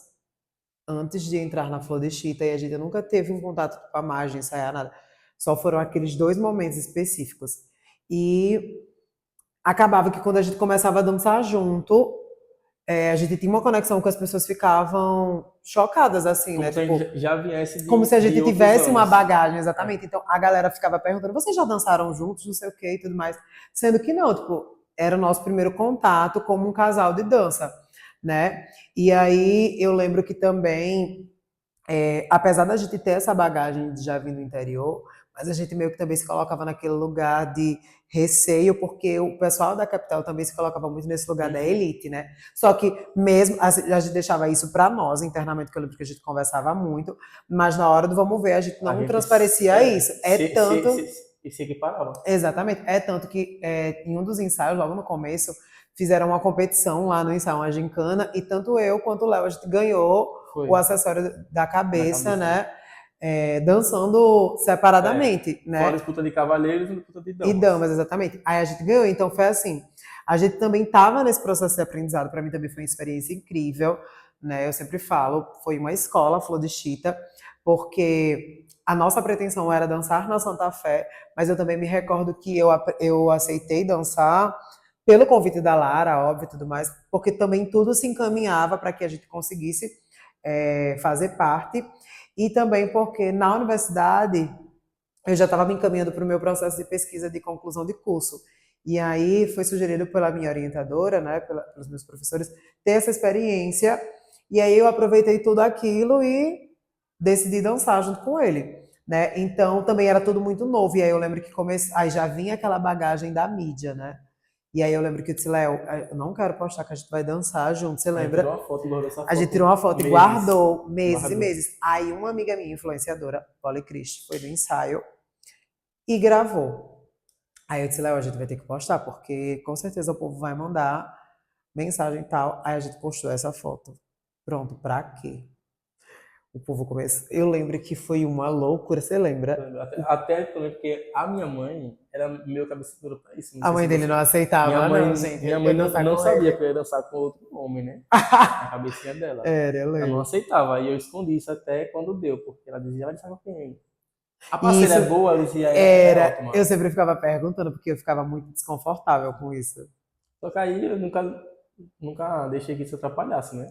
antes de entrar na Flor de Chita, e a gente nunca teve um contato tipo, a mais de ensaiar nada. Só foram aqueles dois momentos específicos. E acabava que quando a gente começava a dançar junto, a gente tinha uma conexão que as pessoas ficavam chocadas, assim, né? Como se a gente Tipo, já viesse como se a de gente outros tivesse uma anos. bagagem, É. exatamente. Então a galera ficava perguntando: vocês já dançaram juntos, não sei o quê e tudo mais. Sendo que não, tipo. era o nosso primeiro contato como um casal de dança, né? E aí eu lembro que também, apesar da gente ter essa bagagem de já vir do interior, mas a gente meio que também se colocava naquele lugar de receio, porque o pessoal da capital também se colocava muito nesse lugar da Uhum. elite, né? Só que mesmo a gente deixava isso para nós internamente, que eu lembro que a gente conversava muito, mas na hora do vamos ver, a gente A não gente transparecia isso. É tanto se equiparava. Exatamente. É tanto que em um dos ensaios, logo no começo, fizeram uma competição lá no ensaio, uma gincana, e tanto eu quanto o Léo, a gente ganhou Foi. o acessório da Na cabeça, cabeça. né? Dançando É. separadamente, Foi uma né? disputa de cavalheiros e uma disputa de E damas. damas, exatamente. Aí a gente ganhou, então foi assim. A gente também estava nesse processo de aprendizado, para mim também foi uma experiência incrível, né? Eu sempre falo, foi uma escola, Flor de Chita, porque a nossa pretensão era dançar na Santa Fé, mas eu também me recordo que eu aceitei dançar pelo convite da Lara, óbvio, e tudo mais, porque também tudo se encaminhava para que a gente conseguisse fazer parte, e também porque na universidade eu já estava me encaminhando para o meu processo de pesquisa de conclusão de curso. E aí foi sugerido pela minha orientadora, né, pelos meus professores, ter essa experiência. E aí eu aproveitei tudo aquilo e decidi dançar junto com ele, né? Então também era tudo muito novo. E aí eu lembro que aí já vinha aquela bagagem da mídia, né? E aí eu lembro que eu disse, Léo, eu não quero postar que a gente vai dançar junto, você A gente tirou lembra? uma foto, guardou essa A gente tirou uma foto foto e meses. guardou meses e Guardou. meses. Aí uma amiga minha, influenciadora, Polly Christ, foi do ensaio e gravou. Aí eu disse, Léo, a gente vai ter que postar, porque com certeza o povo vai mandar mensagem e tal. Aí a gente postou essa foto. Pronto, pra quê? O povo começou. Eu lembro que foi uma loucura, você lembra? Até também porque a minha mãe era meio cabeça dura pra isso. Não A sei mãe se dele não você. aceitava, não, gente. Minha Eu mãe dançar não com sabia ele. que eu ia dançar com outro homem, né? Na cabecinha dela. Era, eu Ela não lembro. aceitava. E eu escondi isso até quando deu, porque ela dizia, ela dançava com quem? A E parceira isso é boa, ela dizia, é era. ótima. Eu sempre ficava perguntando, porque eu ficava muito desconfortável com isso. Só que aí eu nunca deixei que isso atrapalhasse, né?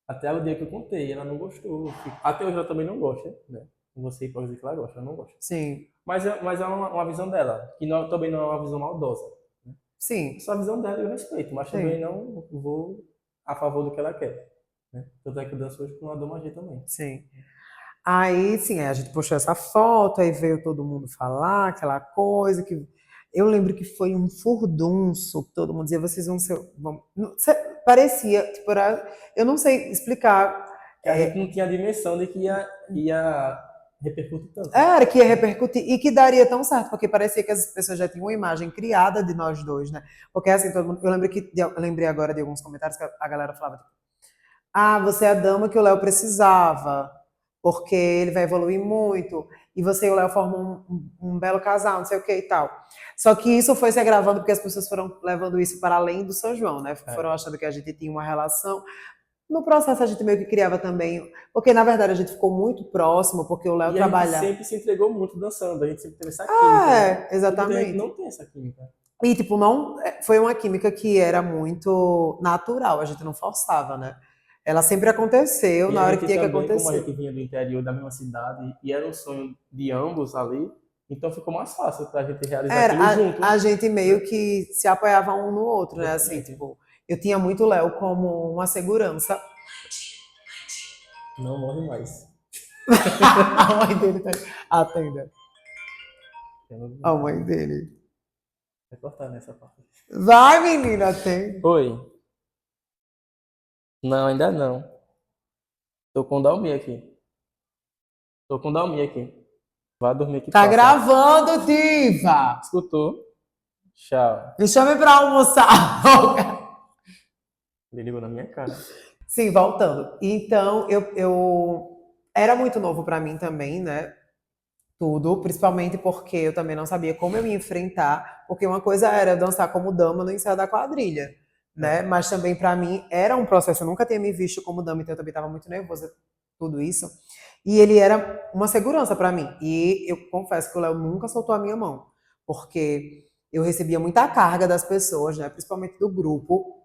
Até o dia que eu contei, ela não gostou. Até hoje ela também não gosta, né? Não vou ser hipócrita dizer que ela gosta, ela não gosta. Sim, Mas é uma visão dela, que também não é uma visão maldosa. Né? É sim, só a visão dela e eu respeito, mas também sim, não vou a favor do que ela quer. Né? Tanto é que eu danço hoje com a Doma G também. sim. Aí, sim, aí a gente postou essa foto, aí veio todo mundo falar, aquela coisa que. Eu lembro que foi um furdunço, que todo mundo dizia, vocês vão ser. Parecia, tipo, eu não sei explicar. Que a gente não tinha a dimensão de que ia repercutir tanto. Era que ia repercutir e que daria tão certo, porque parecia que as pessoas já tinham uma imagem criada de nós dois, né? Porque assim, todo mundo, eu lembro eu lembrei agora de alguns comentários que a galera falava, tipo, ah, você é a dama que o Léo precisava, porque ele vai evoluir muito, e você e o Léo formam um belo casal, não sei o que e tal. Só que isso foi se agravando porque as pessoas foram levando isso para além do São João, né? Foram É. achando que a gente tinha uma relação. No processo a gente meio que criava também, porque na verdade a gente ficou muito próximo, porque o Léo E a gente trabalha. sempre se entregou muito dançando, a gente sempre teve essa química, né? Porque tem gente que Exatamente. não tem essa química. E, tipo, não, foi uma química que era muito natural, a gente não forçava, né? Ela sempre aconteceu E na a hora que gente tinha que também, como a acontecer. gente vinha do interior da mesma cidade e era um sonho de ambos ali, então ficou mais fácil para a gente realizar Era, aquilo junto, a gente né? meio que se apoiava um no outro, né? Assim, Exatamente. tipo, eu tinha muito o Léo como uma segurança. Não morre mais. A mãe dele tá. Atenda. Eu não A vou mãe dele. vai cortar nessa parte. Vai, menina, atende. Oi. Não, ainda não. Tô com o Dalmi aqui. Tô com o Dalmi aqui. Vai dormir que Tá passa. gravando, diva! Escutou? Tchau. Me chame pra almoçar. Ele ligou na minha cara. Sim, voltando. Então, eu era muito novo para mim também, né? Tudo, principalmente porque eu também não sabia como eu ia enfrentar, porque uma coisa era eu dançar como dama no ensaio da quadrilha, né? É. Mas também para mim era um processo, eu nunca tinha me visto como dama, então eu também estava muito nervosa, tudo isso. E ele era uma segurança para mim. E eu confesso que o Léo nunca soltou a minha mão, porque eu recebia muita carga das pessoas, né? Principalmente do grupo,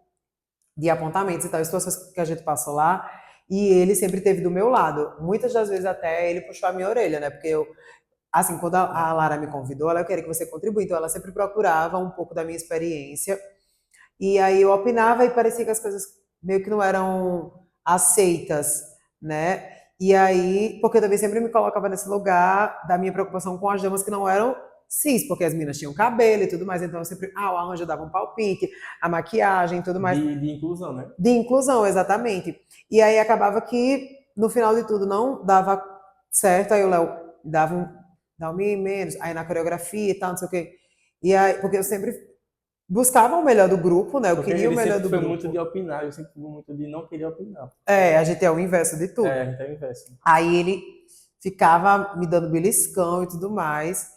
de apontamentos e tal, situações que a gente passou lá, e ele sempre esteve do meu lado. Muitas das vezes até ele puxou a minha orelha, né? Porque eu, assim, quando a Lara me convidou, ela queria que você contribua, então ela sempre procurava um pouco da minha experiência E aí eu opinava e parecia que as coisas meio que não eram aceitas, né? E aí, porque eu também sempre me colocava nesse lugar da minha preocupação com as damas que não eram cis, porque as meninas tinham cabelo e tudo mais, então eu sempre, o arranjo dava um palpite, a maquiagem e tudo mais. De inclusão, né? De inclusão, exatamente. E aí acabava que, no final de tudo, não dava certo, aí o Léo dava um menos, aí na coreografia e tal, não sei o quê. E aí, porque eu sempre buscava o melhor do grupo, né? Eu Porque queria o ele melhor sempre do foi muito de grupo. opinar, eu sempre fui muito de não querer opinar. A gente é o inverso de É, a tudo. gente é o inverso. Aí ele ficava me dando beliscão e tudo mais.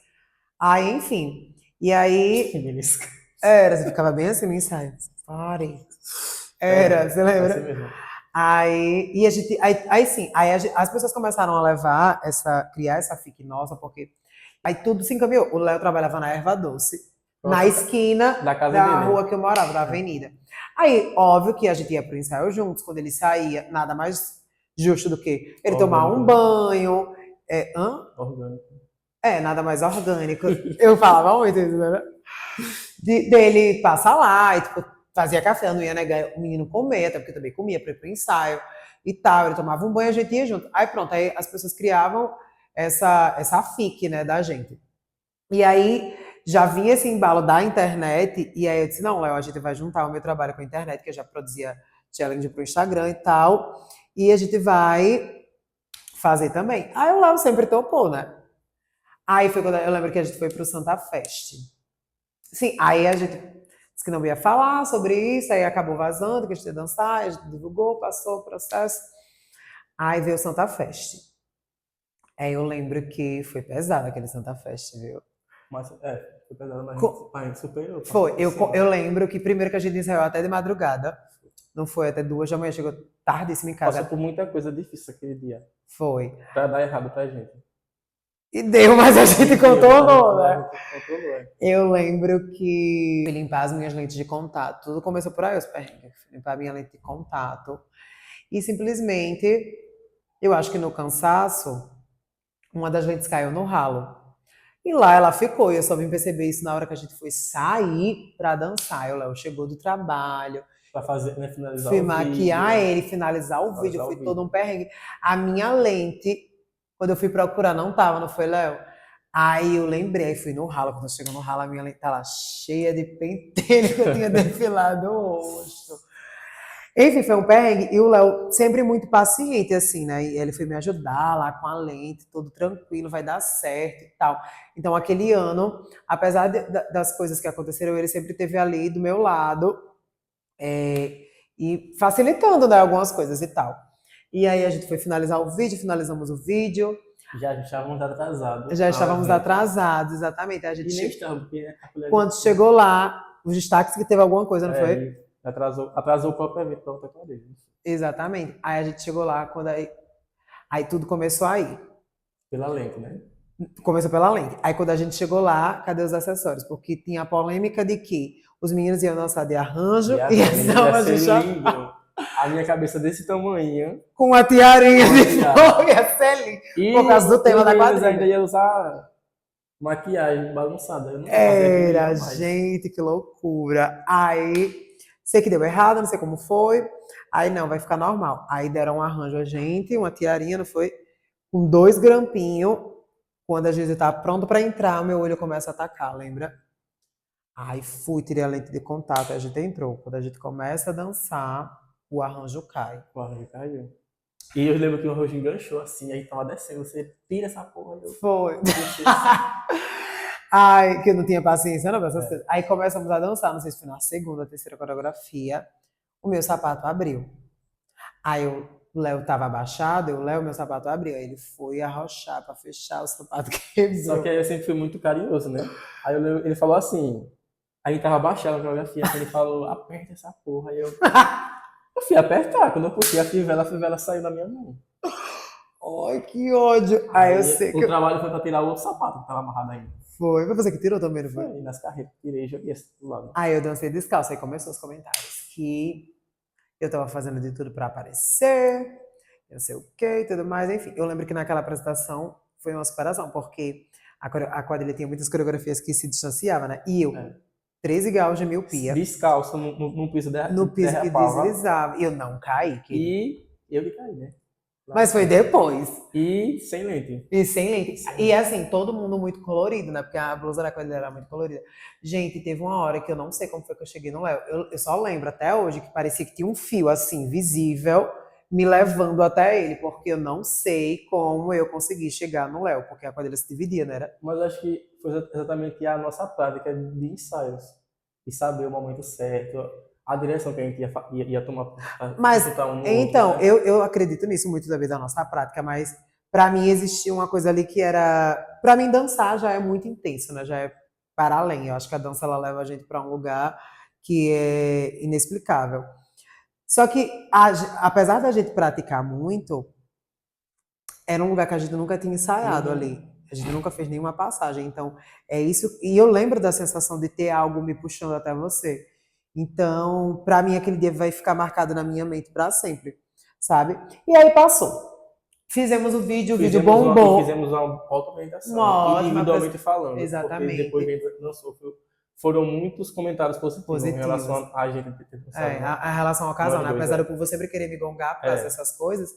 Aí, enfim. E aí, Eles... você ficava bem assim no ensaio. Pare. É, Você assim lembra? mesmo. Aí, e a gente, aí sim, aí as pessoas começaram a levar criar essa fic nossa, porque aí tudo se encaminhou. O Léo trabalhava na Erva Doce, na Próximo esquina da casa da dele. rua que eu morava, da avenida. Aí, óbvio que a gente ia pro ensaio juntos, quando ele saía, nada mais justo do que ele tomar Orgânico, um né? banho, Orgânico. nada mais orgânico. Eu falava muito isso, né? Dele passar lá e, tipo, fazia café, eu não ia negar o menino comer, até porque eu também comia para ir pro ensaio e tal. Ele tomava um banho, a gente ia junto. Aí pronto, aí as pessoas criavam essa fic, né, da gente. E aí já vinha esse embalo da internet, e aí eu disse, não, Léo, a gente vai juntar o meu trabalho com a internet, que eu já produzia challenge pro Instagram e tal, e a gente vai fazer também. Aí o Léo sempre topou, né? Aí foi quando eu lembro que a gente foi pro Santa Fest. Sim, aí a gente disse que não ia falar sobre isso, aí acabou vazando, que a gente ia dançar, a gente divulgou, passou o processo. Aí veio o Santa Fest. Aí eu lembro que foi pesado aquele Santa Fest, viu? Mas, foi pesado, mas Co- a gente superou, passou Foi, por eu cima. lembro que primeiro que a gente ensaiou até de madrugada, não foi até 2 da manhã, chegou tardíssimo em Passou casa. por muita coisa difícil aquele dia. Foi. Pra dar errado pra gente. E deu, mas a gente E deu, contornou, a né? gente controlou, é. Eu lembro que fui limpar as minhas lentes de contato. Tudo começou por aí, os perrengues. Fui limpar a minha lente de contato. E simplesmente, eu acho que no cansaço, uma das lentes caiu no ralo. E lá ela ficou. E eu só vim perceber isso na hora que a gente foi sair pra dançar. E o Léo chegou do trabalho, Pra fazer, né, finalizar fui o maquiar vídeo. ele, finalizar o vídeo, Finalizar foi o todo um vídeo. perrengue. A minha lente, quando eu fui procurar, não tava, não foi, Léo? Aí eu lembrei, aí fui no ralo. Quando eu chego no ralo, a minha lente tá lá cheia de pentelho que eu tinha defilado o rosto. Enfim, foi um perrengue. E o Léo sempre muito paciente, assim, né? E ele foi me ajudar lá com a lente, tudo tranquilo, vai dar certo e tal. Então, aquele ano, apesar das coisas que aconteceram, ele sempre esteve ali do meu lado, é, e facilitando, né, algumas coisas e tal. E aí a gente foi finalizar o vídeo, finalizamos o vídeo, Já estávamos atrasados já ao estávamos evento. atrasados, exatamente. Aí a gente E nem estávamos, porque a colher quando chegou lá, os destaques que teve alguma coisa, não foi? e atrasou o próprio evento da outra quadrilha. Exatamente. Aí a gente chegou lá, aí tudo começou aí. Pela lente, né? Começou pela lente. Aí quando a gente chegou lá, cadê os acessórios? Porque tinha a polêmica de que os meninos iam dançar de arranjo De e arranjo, as ia damas ser de chapéu. lindo. A minha cabeça desse tamanho, Com uma tiarinha com a de tiara. fogo, ia ser lindo. Por E causa do os tema da meninos ainda quadrilha. iam usar maquiagem bagunçada. Eu não ia fazer aquilo Era, jamais. gente, que loucura. Aí, sei que deu errado, não sei como foi. Aí, não, vai ficar normal. Aí deram um arranjo a gente, uma tiarinha, não foi? Com 2 grampinhos. Quando a gente tá pronto pra entrar, meu olho começa a atacar, lembra? Aí fui, tirei a lente de contato, aí a gente entrou. Quando a gente começa a dançar, o arranjo cai. O arranjo caiu. E eu lembro que o arranjo enganchou assim, aí tava descendo. Você tira essa porra, eu Foi. desci. Ai, que eu não tinha paciência, não, pra essas É. coisas. Aí começamos a dançar, não sei se foi na segunda, terceira coreografia. O meu sapato abriu. Aí o Léo tava abaixado, meu sapato abriu. Aí ele foi arrochar pra fechar, o sapato Só que quebrou. aí eu sempre fui muito carinhoso, né? Aí ele falou assim, aí ele tava baixando a coreografia, aí ele falou, aperta essa porra. Aí eu fui apertar, quando eu puxei a fivela saiu da minha mão. Ai, que ódio. Aí eu Aí sei o que trabalho foi pra tirar o outro sapato que tava amarrado ainda. foi. Foi você que tirou também, não foi? Foi nas carretas, tirei e joguei assim do lado. Aí eu dancei descalço. Aí começou os comentários que eu tava fazendo de tudo pra aparecer, eu não sei o quê e tudo mais. Enfim, eu lembro que naquela apresentação foi uma superação, porque a quadrilha tinha muitas coreografias que se distanciavam, né? E eu É. 13 graus de miopia. Descalço, num piso No de piso terra que pava. deslizava. E eu não caí, querido. E eu que caí, né? Lá Mas no foi chão. depois. E sem lente. E sem lente. Sem E lente. assim, todo mundo muito colorido, né? Porque a blusa da coisa era muito colorida. Gente, teve uma hora que eu não sei como foi que eu cheguei no Léo. Eu só lembro até hoje que parecia que tinha um fio assim, visível, me levando até ele, porque eu não sei como eu consegui chegar no Léo, porque a quadrilha se dividia, né? Mas eu acho que foi exatamente a nossa prática de ensaios. E saber o momento certo, a direção que a gente ia tomar para Mas, disputar um no outro, então, né? eu acredito nisso muito da vida da nossa prática, mas pra mim existia uma coisa ali que era. Pra mim, dançar já é muito intenso, né? Já é para além. Eu acho que a dança ela leva a gente pra um lugar que é inexplicável. Só que, apesar da gente praticar muito, era um lugar que a gente nunca tinha ensaiado Uhum. ali. A gente nunca fez nenhuma passagem. Então, é isso. E eu lembro da sensação de ter algo me puxando até você. Então, para mim, aquele dia vai ficar marcado na minha mente para sempre, sabe? E aí passou. Fizemos o vídeo E bombou. fizemos uma auto-apresentação, Uma ótima individualmente falando, porque depois que a exatamente, gente lançou, foram muitos comentários positivos em positivos. relação a gente ter É, lançado, né? a relação ao casal, Nós né? dois, Apesar do é. povo sempre querer me gongar por causa É, dessas coisas,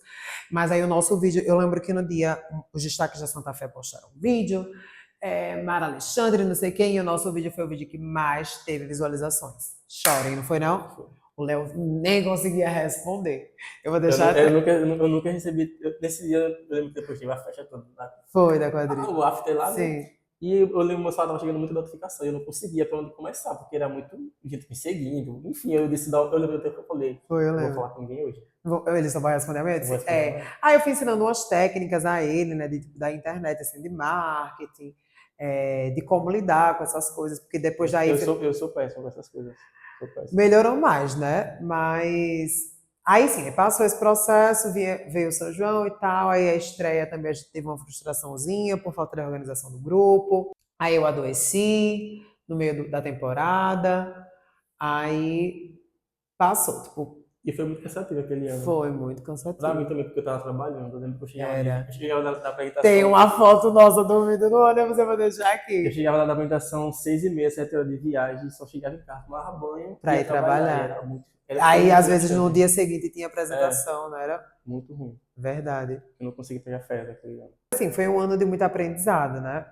mas aí o nosso vídeo, eu lembro que no dia os destaques da Santa Fé postaram um vídeo, Mara Alexandre, não sei quem, e o nosso vídeo foi o vídeo que mais teve visualizações. Chorem, não foi não? foi. O Léo nem conseguia responder. Eu vou deixar até. Eu nunca recebi. Nesse dia, eu lembro que depois tive a festa toda. Foi da quadrilha. O after lá, né? Sim, E eu lembro que o meu celular estava chegando muita notificação. Eu não conseguia para onde começar, porque era muito gente me seguindo. Enfim, eu disse, eu lembro até que eu falei, foi, eu eu vou lembro. falar com ninguém hoje. Ele só vai responder a mim? Eu Só vou disse, responder amanhã. Aí eu fui ensinando umas técnicas a ele, né, da internet, assim, de marketing, de como lidar com essas coisas, porque depois daí Eu sou péssimo com essas coisas. Sou péssimo. melhorou mais, né? Mas aí sim, passou esse processo, veio o São João e tal, aí a estreia também a gente teve uma frustraçãozinha por falta de organização do grupo. Aí eu adoeci no meio da temporada, aí passou, tipo, E foi muito cansativo aquele ano. foi muito Pra mim cansativo. também, porque eu tava trabalhando. Eu lembro que Era. eu chegava da Tem apresentação. uma foto nossa dormindo no ônibus, eu vou deixar Eu aqui. chegava lá da apresentação 6h30, 7 horas de viagem, só chegava em casa, tomava banho e Pra ia ir trabalhar. E trabalhar. era muito, foi Aí, muito às vezes, no desgastante. dia seguinte tinha É, apresentação, não era? muito ruim. Verdade. Eu não consegui pegar férias naquele ano. Assim, foi um ano de muito aprendizado, né?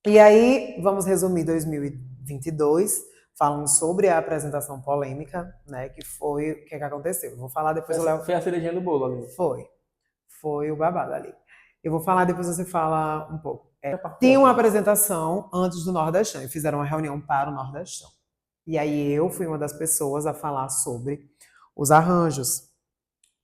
E aí, vamos resumir 2022, falando sobre a apresentação polêmica, né? Que foi o que aconteceu. Eu vou falar depois o Léo. Foi a cerejinha do bolo ali. Foi. Foi o babado ali. Eu vou falar, depois você fala um pouco. A parte Tinha uma pior. apresentação antes do Nordestão, e fizeram uma reunião para o Nordestão. E aí eu fui uma das pessoas a falar sobre os arranjos,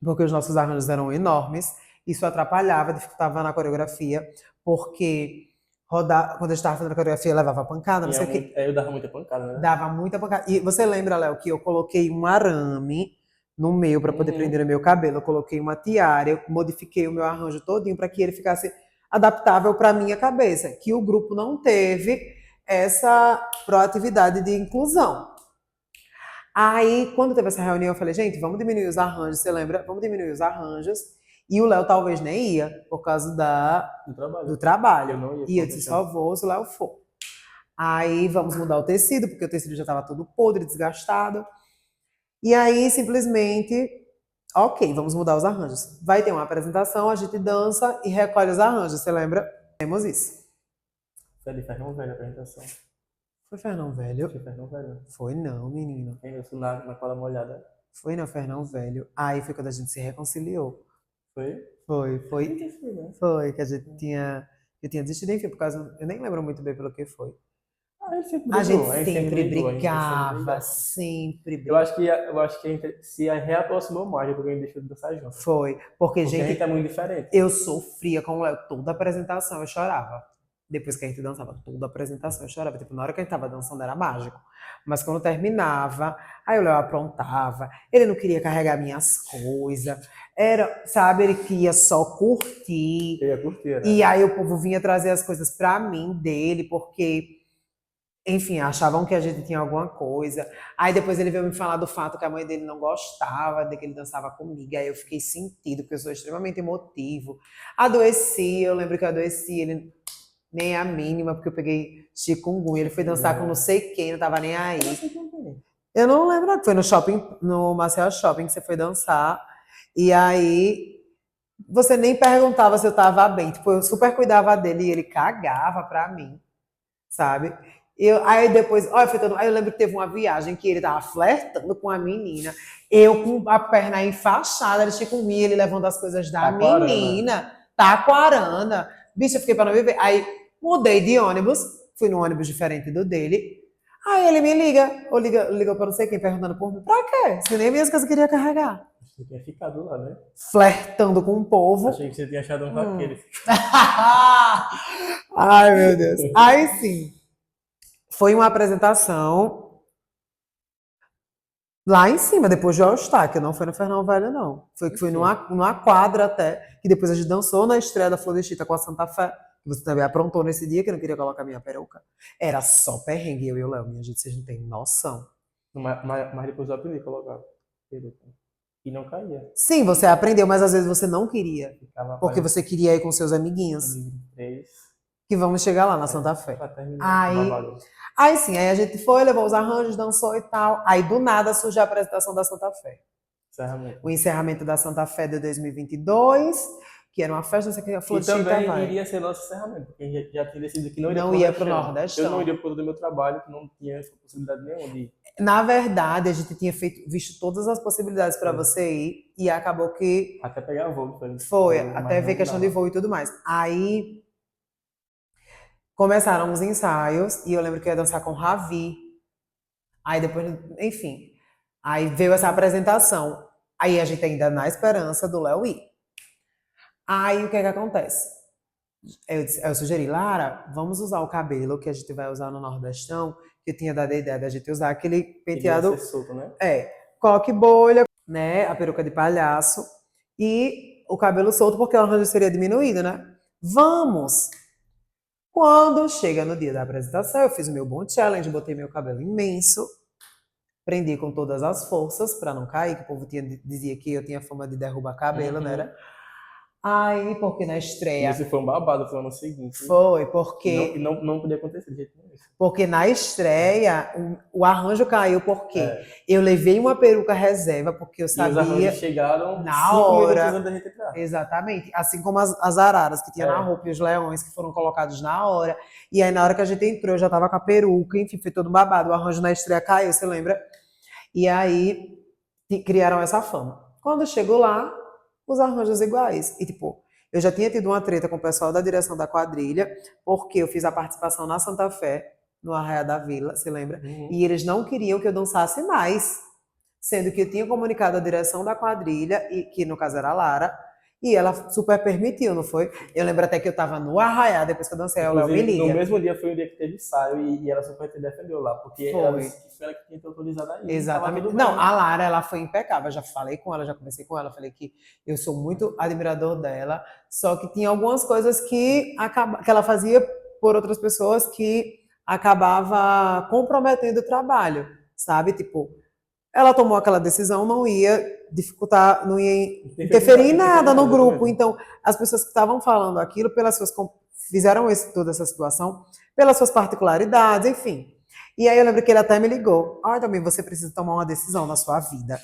porque os nossos arranjos eram enormes, isso atrapalhava, dificultava na coreografia, porque quando eu estava fazendo a coreografia, levava pancada, não sei o quê, Eu dava muita pancada, né? dava muita pancada. E você lembra, Léo, que eu coloquei um arame no meu para poder Uhum. prender o meu cabelo, eu coloquei uma tiara, eu modifiquei o meu arranjo todinho para que ele ficasse adaptável para minha cabeça, que o grupo não teve essa proatividade de inclusão. Aí, quando teve essa reunião, eu falei, gente, vamos diminuir os arranjos, você lembra? Vamos diminuir os arranjos. E o Léo talvez nem ia, por causa Do trabalho. do trabalho. Eu não ia. E eu disse, só vou se o Léo for. Aí, vamos mudar o tecido, porque o tecido já estava todo podre, desgastado. E aí, simplesmente, ok, vamos mudar os arranjos. Vai ter uma apresentação, a gente dança e recolhe os arranjos, você lembra? Temos isso. Foi de Fernão Velho a apresentação. Foi Fernão Velho? Foi Fernão Velho. Foi não, menino. Eu fui na cola molhada. Foi não, Fernão Velho. Aí foi quando a gente se reconciliou. Foi? Foi. Que foi, né? Foi, que a gente tinha. Eu tinha desistido, enfim, por causa. Eu nem lembro muito bem pelo que foi. Ah, ele sempre A brigou. gente A gente sempre sempre brigou. A gente sempre brigava, brigava. sempre Eu brigava. acho que a gente se reaproximou mais porque a gente deixou de dançar junto. Foi. Porque, Porque a gente gente, é muito diferente. eu sofria com o Léo. Toda apresentação eu chorava. Depois que a gente dançava, toda apresentação eu chorava. Tipo, na hora que a gente tava dançando era mágico. Mas quando terminava, aí o Léo aprontava. Ele não queria carregar minhas coisas. Era, sabe, ele queria só curtir. Eu ia curtir, né? E aí o povo vinha trazer as coisas pra mim, dele, porque, enfim, achavam que a gente tinha alguma coisa. Aí depois ele veio me falar do fato que a mãe dele não gostava de que ele dançava comigo. Aí eu fiquei sentido, porque eu sou extremamente emotivo. Adoeci, eu lembro que eu adoeci, ele Nem a mínima, porque eu peguei chikungunya. Ele foi dançar com não sei quem, não tava nem aí. Eu não lembro, não, que foi no shopping, no Marcel Shopping que você foi dançar. E aí, você nem perguntava se eu tava bem. Tipo, eu super cuidava dele e ele cagava pra mim, sabe? Aí depois, olha, aí eu lembro que teve uma viagem que ele tava flertando com a menina, eu com a perna enfaixada, ele chikungunya, ele levando as coisas da Taquarana. menina, taquarana. Bicho, eu fiquei pra não viver. Aí mudei de ônibus, fui num ônibus diferente do dele. Aí ele me liga, ou ligou pra não sei quem, perguntando por mim, pra quê? Se nem minhas coisas queria carregar. Você tinha ficado lá, né? Flertando com o povo. Achei que você tinha achado um vaqueiro. Ai, meu Deus. Aí sim, foi uma apresentação lá em cima, depois de Eustáquio, não foi no Fernão Velho, não. Foi numa quadra até, que depois a gente dançou na estreia da Flor de Chita com a Santa Fé, que você também aprontou nesse dia, que eu não queria colocar minha peruca. Era só perrengue, eu e o Léo, minha gente, vocês não têm noção. Mas depois eu aprendi a colocar peruca. E não caía. Sim, você aprendeu, mas às vezes você não queria, Ficava porque você queria ir com seus amiguinhos, amigo de três. que vamos chegar lá na Santa Fé. Pra terminar. Aí, Babado. aí sim, aí a gente foi, levou os arranjos, dançou e tal. Aí do nada surgiu a apresentação da Santa Fé. Encerramento. O encerramento da Santa Fé de 2022, que era uma festa, não sei o que, a Flor E de Chita também vai. iria ser nosso encerramento, porque a gente já tinha decidido que não iria Não pro ia pro Nordestão. Eu não Nordestão. iria por conta do meu trabalho, que não tinha essa possibilidade nenhuma de ir. Na verdade, a gente tinha visto todas as possibilidades para você ir e acabou que Até pegar voo. foi, Mas até ver não questão dava. de voo e tudo mais. Aí começaram os ensaios e eu lembro que eu ia dançar com o Ravi. Aí depois, enfim, aí veio essa apresentação. Aí a gente ainda na esperança do Léo ir. Aí o que é que acontece? Eu sugeri, Lara, vamos usar o cabelo que a gente vai usar no Nordestão, que eu tinha dado a ideia da gente usar aquele Ele ia penteado, ser solto, né? coque bolha, né, a peruca de palhaço e o cabelo solto, porque o arranjo seria diminuído, né? Vamos! Quando chega no dia da apresentação, eu fiz o meu bom challenge, botei meu cabelo imenso, prendi com todas as forças para não cair, que o povo dizia que eu tinha fama de derrubar cabelo, Uhum. né? Aí, porque na E estreia esse foi um babado pro ano seguinte. foi, E não podia acontecer de jeito nenhum. porque na estreia o arranjo caiu porque eu levei uma peruca reserva, porque eu E os arranjos sabia chegaram na 5 minutos hora. antes da gente entrar. Exatamente. Assim como as araras que tinha na roupa e os leões que foram colocados na hora. E aí, na hora que a gente entrou, eu já tava com a peruca, enfim, foi todo um babado. O arranjo na estreia caiu, você lembra? E aí criaram essa fama. Quando chegou lá, os arranjos iguais. E tipo, eu já tinha tido uma treta com o pessoal da direção da quadrilha, porque eu fiz a participação na Santa Fé, no Arraiá da Vila, você lembra? Uhum. E eles não queriam que eu dançasse mais, sendo que eu tinha comunicado a direção da quadrilha, e que no caso era a Lara, e ela super permitiu, não foi? Eu lembro até que eu tava no Arraiá, depois que eu dancei, aí o Léo me Inclusive, no liga. mesmo dia foi o dia que teve ensaio e ela super te defendeu lá, porque Foi. ela disse que foi ela que tinha te autorizado a ir. Exatamente. Tava tudo Não, bem. a Lara, ela foi impecável. Eu já falei com ela, já conversei com ela, falei que eu sou muito admirador dela, só que tinha algumas coisas que ela fazia por outras pessoas que acabava comprometendo o trabalho, sabe? Tipo, ela tomou aquela decisão, não ia dificultar, não ia interferir em nada no grupo. Então, as pessoas que estavam falando aquilo, fizeram toda essa situação, pelas suas particularidades, enfim. E aí eu lembro que ele até me ligou. Ah, também você precisa tomar uma decisão na sua vida.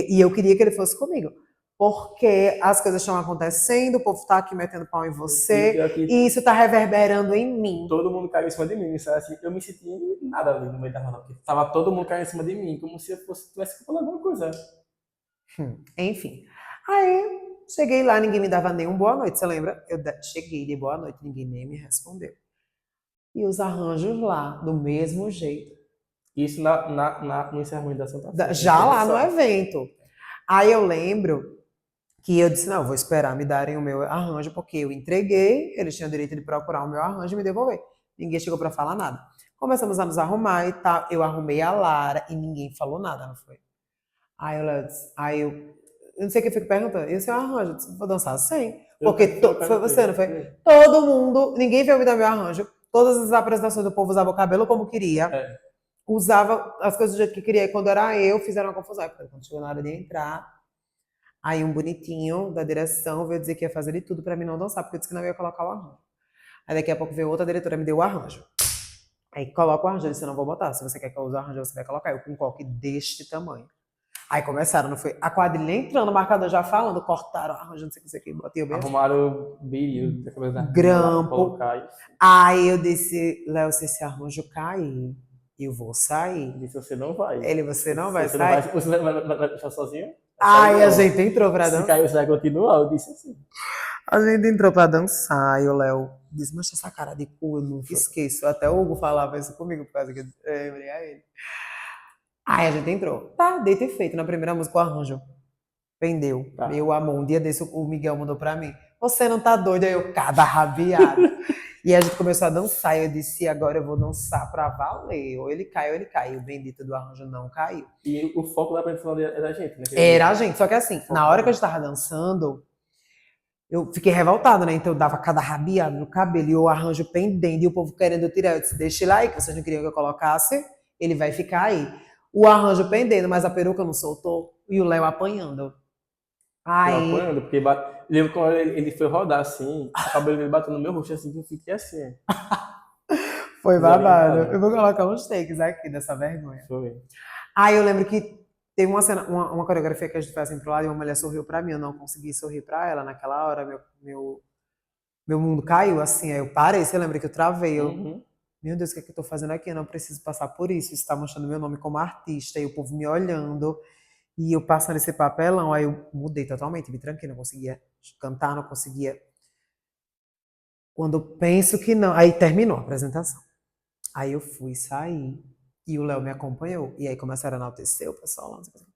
E eu queria que ele fosse comigo. Porque as coisas estão acontecendo, o povo tá aqui metendo pau em você, e isso tá reverberando em mim. Todo mundo caiu em cima de mim, sabe? Assim, eu me senti nada ali no meio da roda, porque tava todo mundo caindo em cima de mim, como se eu tivesse falado alguma coisa. Enfim. Aí, cheguei lá, ninguém me dava nem boa noite, você lembra? Eu cheguei de boa noite, ninguém nem me respondeu. E os arranjos lá, do mesmo jeito. Isso no encerramento da Santa Fé. Já lá no evento. Aí eu lembro que eu disse, não, eu vou esperar me darem o meu arranjo, porque eu entreguei, eles tinham o direito de procurar o meu arranjo e me devolver. Ninguém chegou para falar nada. Começamos a nos arrumar e tal. Eu arrumei a Lara e ninguém falou nada, não foi? Aí eu não sei o que eu fico perguntando, e o seu arranjo? Eu disse, vou dançar sem. Porque foi você, não foi? Todo mundo, ninguém veio me dar meu arranjo. Todas as apresentações do povo usava o cabelo como queria. Usava as coisas do jeito que queria. E quando era eu, fizeram uma confusão. Quando chegou na hora de entrar, aí um bonitinho da direção veio dizer que ia fazer de tudo pra mim não dançar, porque eu disse que não ia colocar o arranjo. Aí daqui a pouco veio outra diretora e me deu o arranjo. Aí coloca o arranjo, eu disse, eu não vou botar. Se você quer que eu use o arranjo, você vai colocar. Eu com um coque deste tamanho. Aí começaram, não foi? A quadrilha entrando, o marcador já falando, cortaram o arranjo, não sei o que, não sei o que, botei eu bem assim. Arrumaram o brilho da cabeça da Grampo. colocar e Aí eu disse, Léo, se esse arranjo cair, eu vou sair. disse, você não vai. Ele, você não vai Você sair? Você vai deixar sozinho? Aí a gente entrou pra Se dançar. cair, você vai continuar. Eu disse assim. A gente entrou pra dançar e o Léo disse, mas essa cara de cu, eu nunca esqueço. Até o Hugo falava isso comigo, por causa que eu lembrei a ele. Aí a gente entrou. Tá, dito e feito. Na primeira música, o arranjo pendeu. Tá. Meu amor, um dia desse o Miguel mandou pra mim. Você não tá doido? Aí eu, cada rabiada. E a gente começou a dançar. E eu disse, agora eu vou dançar pra valer. Ou ele cai, ou ele cai. E o bendito do arranjo não caiu. E o foco da apresentação era a gente, né? Era a gente. Só que assim, na hora que a gente tava dançando, eu fiquei revoltada, né? Então eu dava cada rabiada no cabelo e o arranjo pendendo e o povo querendo tirar. Eu disse, deixa ele aí, que vocês não queriam que eu colocasse, ele vai ficar aí. O arranjo pendendo, mas a peruca não soltou e o Léo apanhando. Aí, apanhando, porque lembro quando ele foi rodar assim, o cabelo dele bateu no meu rosto assim, que eu fiquei assim. foi babado. Desorientado. Eu vou colocar uns takes aqui dessa vergonha. Foi. Aí eu lembro que teve uma cena, uma coreografia que a gente fez assim pro lado e uma mulher sorriu pra mim, eu não consegui sorrir pra ela naquela hora, meu mundo caiu assim, aí eu parei, você lembra que eu travei, eu, Uhum. meu Deus, o que é que eu tô fazendo aqui? Eu não preciso passar por isso, isso tá mostrando meu nome como artista, e o povo me olhando, e eu passando esse papelão, aí eu mudei totalmente, me tranquei, não conseguia cantar, não conseguia. Quando eu penso que não, aí terminou a apresentação. Aí eu fui sair, e o Léo me acompanhou, e aí começaram a enaltecer o pessoal lá, não sei o que.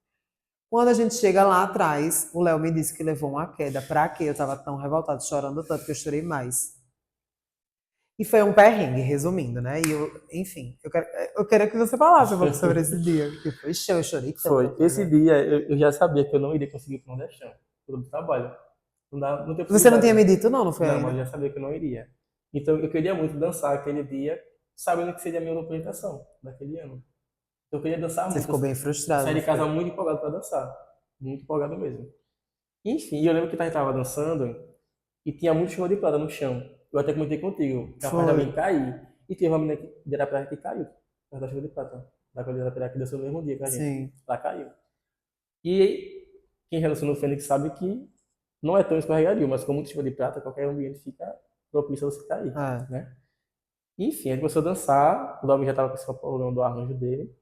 Quando a gente chega lá atrás, o Léo me disse que levou uma queda. Pra quê? Eu tava tão revoltado, chorando tanto que eu chorei mais. E foi um perrengue, resumindo, né? E eu, enfim, eu quero que você falasse um pouco sobre esse dia, que foi show, eu chorei tanto. Foi. Esse dia eu já sabia que eu não iria conseguir pro Nordestão, pelo trabalho. Não tem Você não tinha possibilidade. me dito, não, não foi Não, ainda? mas eu já sabia que eu não iria. Então eu queria muito dançar aquele dia, sabendo que seria a minha apresentação daquele ano. Então eu queria dançar Você muito. ficou bem Eu frustrado, saí não de casa foi? muito empolgado para dançar. Muito empolgado mesmo. Enfim, eu lembro que a gente tava dançando e tinha muito chão de prata no chão. Eu até comentei contigo, capaz de Foi. alguém cair. E teve uma menina de Arapiraca que caiu, por causa da chuva de prata. Da colina de Arapiraca que dançou no mesmo dia que a gente. Sim. Ela caiu. E quem já dançou no Fênix sabe que não é tão escorregadio, mas com muito chuva de prata, qualquer ambiente fica propício a você cair, É. né? Enfim, a gente começou a dançar, o Dalvin já estava com esse problema do arranjo dele,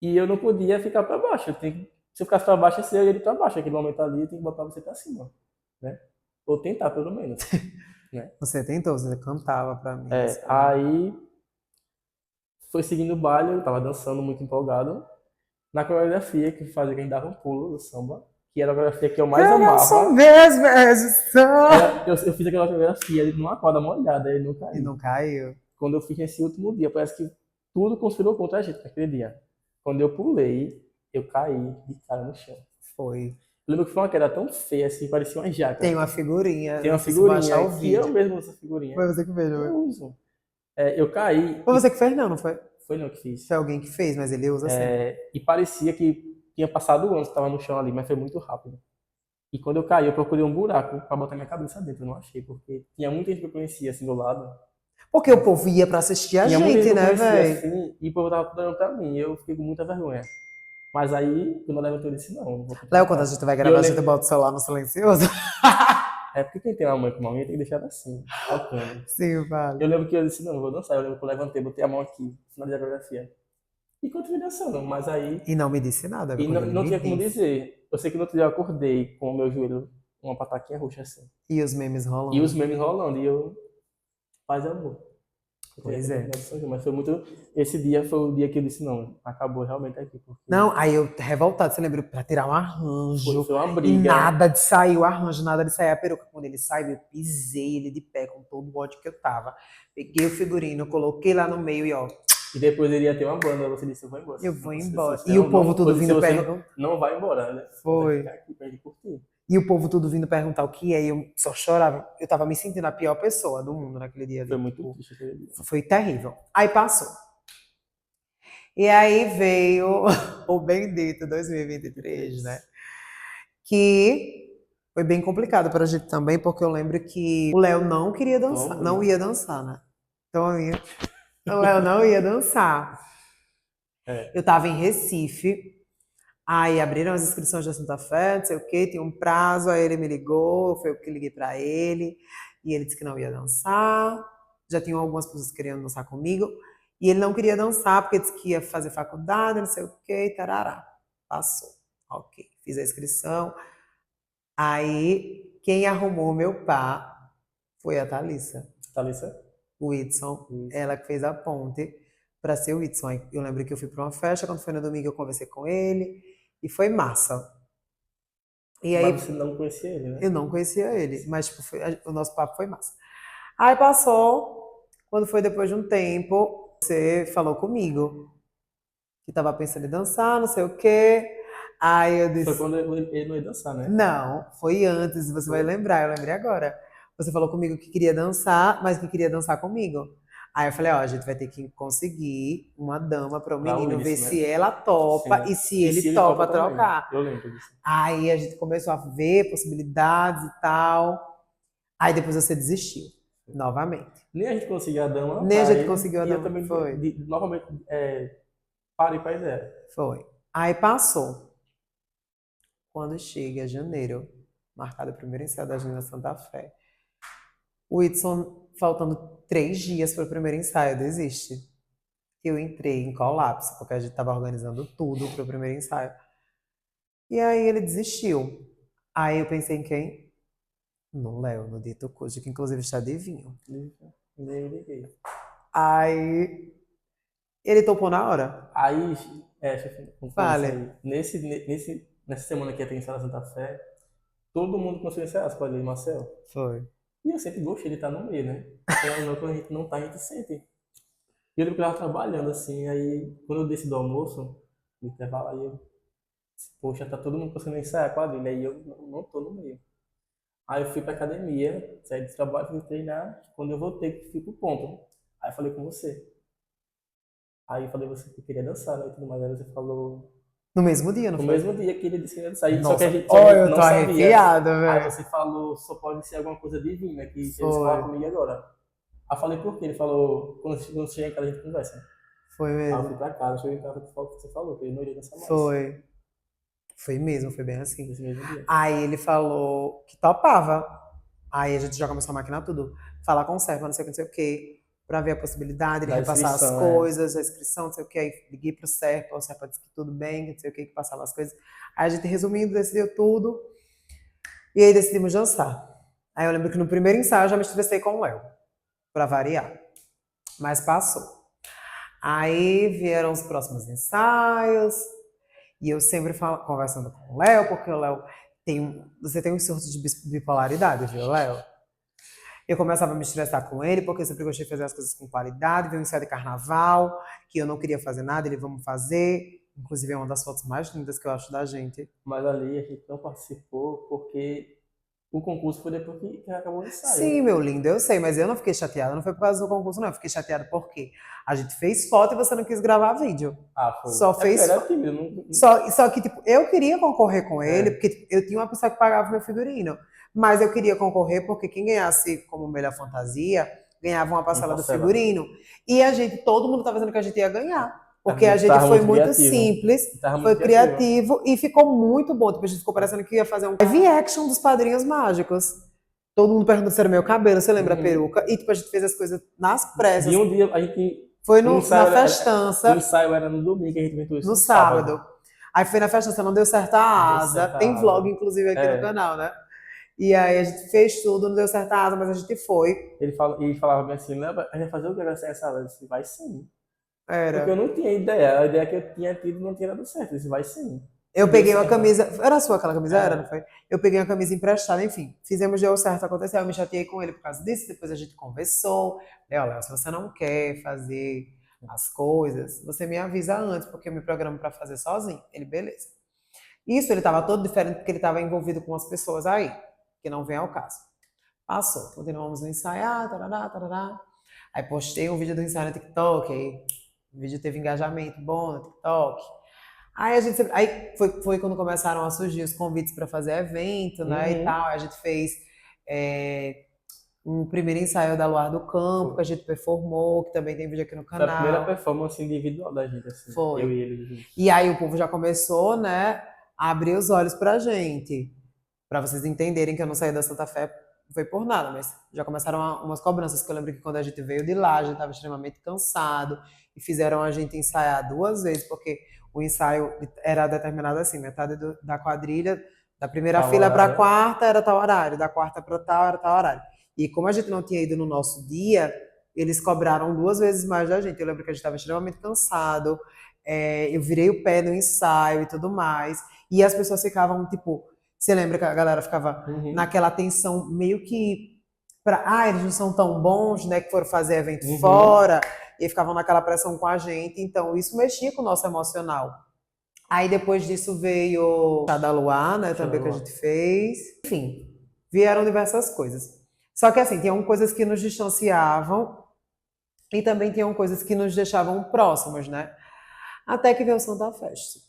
e eu não podia ficar para baixo. Se eu ficasse para baixo, eu ia ir para baixo. Aquele momento ali, eu tenho que botar você para cima, né? Ou tentar, pelo menos, né? Você tentou, você cantava pra mim. Aí foi seguindo o baile, eu tava dançando muito empolgado. Na coreografia que fazia que a gente dava um pulo do samba, que era a coreografia que eu mais Eu não sou amava. mesmo, só. Eu fiz aquela coreografia numa corda molhada, e não E caí. não caiu. Quando eu fiz nesse último dia, parece que tudo conspirou contra a gente naquele dia. Quando eu pulei, eu caí de cara no chão. Foi. Eu lembro que foi uma queda tão feia, assim, parecia uma jaca. Tem uma figurinha. Tem uma não sei se vou achar figurinha o que eu vídeo. mesmo uso essa figurinha. Foi você que fez, não Eu foi? uso. Eu caí. Foi você que fez, não, não foi? Foi não que fiz. Foi alguém que fez, mas ele usa sempre. E parecia que tinha passado anos que estava no chão ali, mas foi muito rápido. E quando eu caí, eu procurei um buraco para botar minha cabeça dentro. Eu não achei, porque tinha muita gente que eu conhecia assim do lado. Porque o povo ia pra assistir a Tinha muita gente, gente que eu né, conhecia velho? assim, e o povo tava tudo olhando pra mim. E eu fiquei com muita vergonha. Mas aí, quando eu levantei, eu disse: não, não vou ter que Léo, quando a cantar. gente vai E eu gravar, a gente lembro- bota o celular no silencioso. É porque quem tem uma mãe com uma unha tem que deixar assim, tocando. Sim, vale. Eu lembro que eu disse: não, não vou dançar. Eu lembro que eu levantei, botei a mão aqui, finalizei a coreografia. E continuei dançando, mas aí. E não me disse nada, E quando não, ele não me tinha como disse. dizer. Eu sei que no outro dia eu acordei com o meu joelho, uma pataquinha roxa assim. E os memes rolando. E os memes rolando, e eu. Paz e amor. Pois é. Mas foi muito. Esse dia foi o dia que eu disse: não, acabou realmente aqui. Porque Não, aí eu revoltado, você lembra? Pra tirar um arranjo. foi uma E briga. nada de sair o arranjo, nada de sair a peruca. Quando ele saiu, eu pisei ele de pé com todo o ódio que eu tava. Peguei o figurino, coloquei lá no meio e ó. E depois ele ia ter uma banda, você disse: eu vou embora. Eu vou Você- embora. você E não- o povo não- tudo você- vindo você perguntar. Não vai embora, né? Foi. Vai ficar aqui pra gente curtir. E o povo tudo vindo perguntar o que é, e eu só chorava. Eu tava me sentindo a pior pessoa do mundo naquele dia ali. Foi muito Tipo, triste aquele dia. foi terrível. Aí passou. E aí veio o bendito 2023, né? Que Foi bem complicado pra gente também, porque eu lembro que o Léo não queria dançar, Toma não aí. ia dançar, né? Então, o Léo não ia dançar. É, Eu tava em Recife, aí abriram as inscrições da Santa Fé, não sei o quê, tinha um prazo, aí ele me ligou, foi eu que liguei pra ele, e ele disse que não ia dançar. Já tinham algumas pessoas querendo dançar comigo, e ele não queria dançar porque disse que ia fazer faculdade, não sei o quê, e tarará. Passou. Ok, fiz a inscrição. Aí, quem arrumou meu par foi a Thalissa. Thalissa? O Whitson, Isso. ela que fez a ponte para ser o Whitson. Aí eu lembro que eu fui para uma festa, quando foi no domingo eu conversei com ele e foi massa. E Mas você aí não conhecia ele, né? eu não conhecia ele, mas tipo, o nosso papo foi massa. Aí passou, quando foi depois de um tempo, você falou comigo que estava pensando em dançar, não sei o quê. Aí eu Foi disse, quando ele não ia dançar, né? não, foi antes, você vai Foi. lembrar, eu lembrei agora. Você falou comigo que queria dançar, mas que queria dançar comigo. Aí eu falei, ó, a gente vai ter que conseguir uma dama para o Pra o menino, ver Wilson, se né? ela topa Sim. e se E se ele ele topa topa também. trocar. Eu lembro disso. Aí a gente começou a ver possibilidades e tal. Aí depois você desistiu, novamente. Nem a gente conseguiu a dama Nem a pra gente ele, conseguiu a e eu dama. também, Foi, novamente, parei pra ideia. foi. Aí passou. Quando chega janeiro, marcado o primeiro ensaio da Janina Santa Fé. O Whitson, faltando 3 dias para o primeiro ensaio, desiste. Eu entrei em colapso, porque a gente estava organizando tudo para o primeiro ensaio. E aí ele desistiu. Aí eu pensei em quem? No Léo, no Dito Cujo, que inclusive está de vinho. Nem liguei. Aí ele topou na hora. Aí, chefe, concluindo isso Vale. aí, nessa semana que ia ter em Sala Santa Fé, todo mundo começou a ensaiar as coisas de Marcel. Foi. E eu sempre gostei de estar no meio, né? Então, não, quando a gente não tá, a gente sente. E eu lembro que eu tava trabalhando assim, aí quando eu desci do almoço, no intervalo, aí eu, poxa, tá todo mundo conseguindo ensaiar a quadrilha, aí eu não tô no meio. Aí eu fui pra academia, saí do trabalho, fui treinar, quando eu voltei, fui pro ponto. Aí eu falei com você. Aí eu falei você que queria dançar, né, e tudo mais, aí você falou No mesmo dia, não no foi? mesmo dia que ele disse que ia dançar, Nossa, só que a oh, gente eu não tô sabia. arrepiada, Aí velho. você falou, só pode ser alguma coisa divina, que eles Foi. falam comigo agora. Aí eu falei por quê? Ele falou, quando chegar em casa a gente conversa. Foi Aí eu fui mesmo. pra casa, cheguei em casa e você falou, que ele não iria dançar mais. Foi. Foi mesmo, foi bem assim. Nesse mesmo dia. Aí ele falou que topava. Aí a gente já começou a maquinar tudo. Falar com o Serpa, não sei o que, não sei o que, pra ver a possibilidade, ele Da repassar as inscrição, é. coisas, a inscrição, não sei o que. Aí liguei pro Serpa, o Serpa disse que tudo bem, que não sei o que passava as coisas. Aí a gente, resumindo, decidiu tudo. E aí decidimos dançar. Aí eu lembro que no primeiro ensaio eu já me estressei com o Léo, pra variar. Mas passou. Aí vieram os próximos ensaios, e eu sempre conversando com o Léo, porque o Léo você tem um surto de bipolaridade, viu, Léo? Eu começava a me estressar com ele, porque eu sempre gostei de fazer as coisas com qualidade, veio um ensaio de carnaval, que eu não queria fazer nada, ele vamos fazer. Inclusive é uma das fotos mais lindas que eu acho da gente. Mas ali a gente não participou porque o concurso foi depois que acabou o Sim, ensaio. meu lindo, eu sei, mas eu não fiquei chateada, não foi por causa do concurso, não. Eu fiquei chateada porque a gente fez foto e você não quis gravar vídeo. Ah, foi. Só É porque eu fez era foto. tímido, Só que, tipo, eu queria concorrer com ele, é, porque tipo, eu tinha uma pessoa que pagava meu figurino. Mas eu queria concorrer porque quem ganhasse como melhor fantasia ganhava uma uma parcela do parcela. figurino. E a gente, todo mundo estava dizendo que a gente ia ganhar. Porque a gente Tava foi muito muito criativo. simples, Tava foi muito criativo. criativo e ficou muito bom. Tipo, a gente ficou parecendo que ia fazer um live action dos Padrinhos Mágicos. Todo mundo perguntando se era meu cabelo, você lembra a Uhum. peruca? E tipo, a gente fez as coisas nas De pressas. um dia a gente. Foi O na ensaio festança, o ensaio era no domingo, a gente inventou isso no no sábado. sábado. Aí foi na festança, não deu certo Não a deu asa. certo Tem a vlog, asa. inclusive, aqui no É, canal, né? E aí a gente fez tudo, não deu certo a asa, mas a gente foi. ele falava bem assim, lembra, a gente vai fazer o que nessa sala? Eu disse, vai sim. Porque eu Era. não tinha ideia, a ideia que eu tinha tido não tinha dado certo. Eu disse, vai sim. Eu E deu peguei uma certo. camisa. Era sua aquela camisa? Era, não Era. foi? Eu peguei uma camisa emprestada, enfim. Fizemos, deu certo, aconteceu. Eu me chateei com ele por causa disso. Depois a gente conversou. Falei, Léo, se você não quer fazer as coisas, você me avisa antes, porque eu me programo para fazer sozinho. Ele, beleza. Isso ele estava todo diferente porque ele estava envolvido com as pessoas aí, que não vem ao caso. Passou. Continuamos no ensaiar, tarará, tarará. Aí postei um vídeo do ensaio no TikTok, aí o vídeo teve engajamento bom no TikTok. Aí a gente aí foi quando começaram a surgir os convites para fazer evento, né, e Uhum. tal. A gente fez é, um primeiro ensaio da Luar do Campo, Foi. que a gente performou, que também tem vídeo aqui no Foi a primeira canal. performance individual da gente, assim. Eu Foi. e ele juntos. E aí o povo já começou, né, a abrir os olhos pra gente. Pra vocês entenderem que eu não saí da Santa Fé foi por nada, mas já começaram umas cobranças, que eu lembro que quando a gente veio de lá, a gente estava extremamente cansado e fizeram a gente ensaiar 2 vezes, porque o ensaio era determinado assim, metade da quadrilha, da primeira Tal fila para a horário. quarta era tal horário, da quarta para tal era tal horário. E como a gente não tinha ido no nosso dia, eles cobraram 2 vezes mais da gente. Eu lembro que a gente estava extremamente cansado, eu virei o pé no ensaio e tudo mais, e as pessoas ficavam tipo, você lembra que a galera ficava Uhum. naquela tensão meio que eles não são tão bons, né, que foram fazer evento Uhum. fora e ficavam naquela pressão com a gente, então isso mexia com o nosso emocional. Aí depois disso veio o Chá da Luar, né, também que a Chama. gente fez. Enfim, vieram diversas coisas. Só que assim, tinham coisas que nos distanciavam e também tinham coisas que nos deixavam próximos, né? Até que veio o Santa Festa.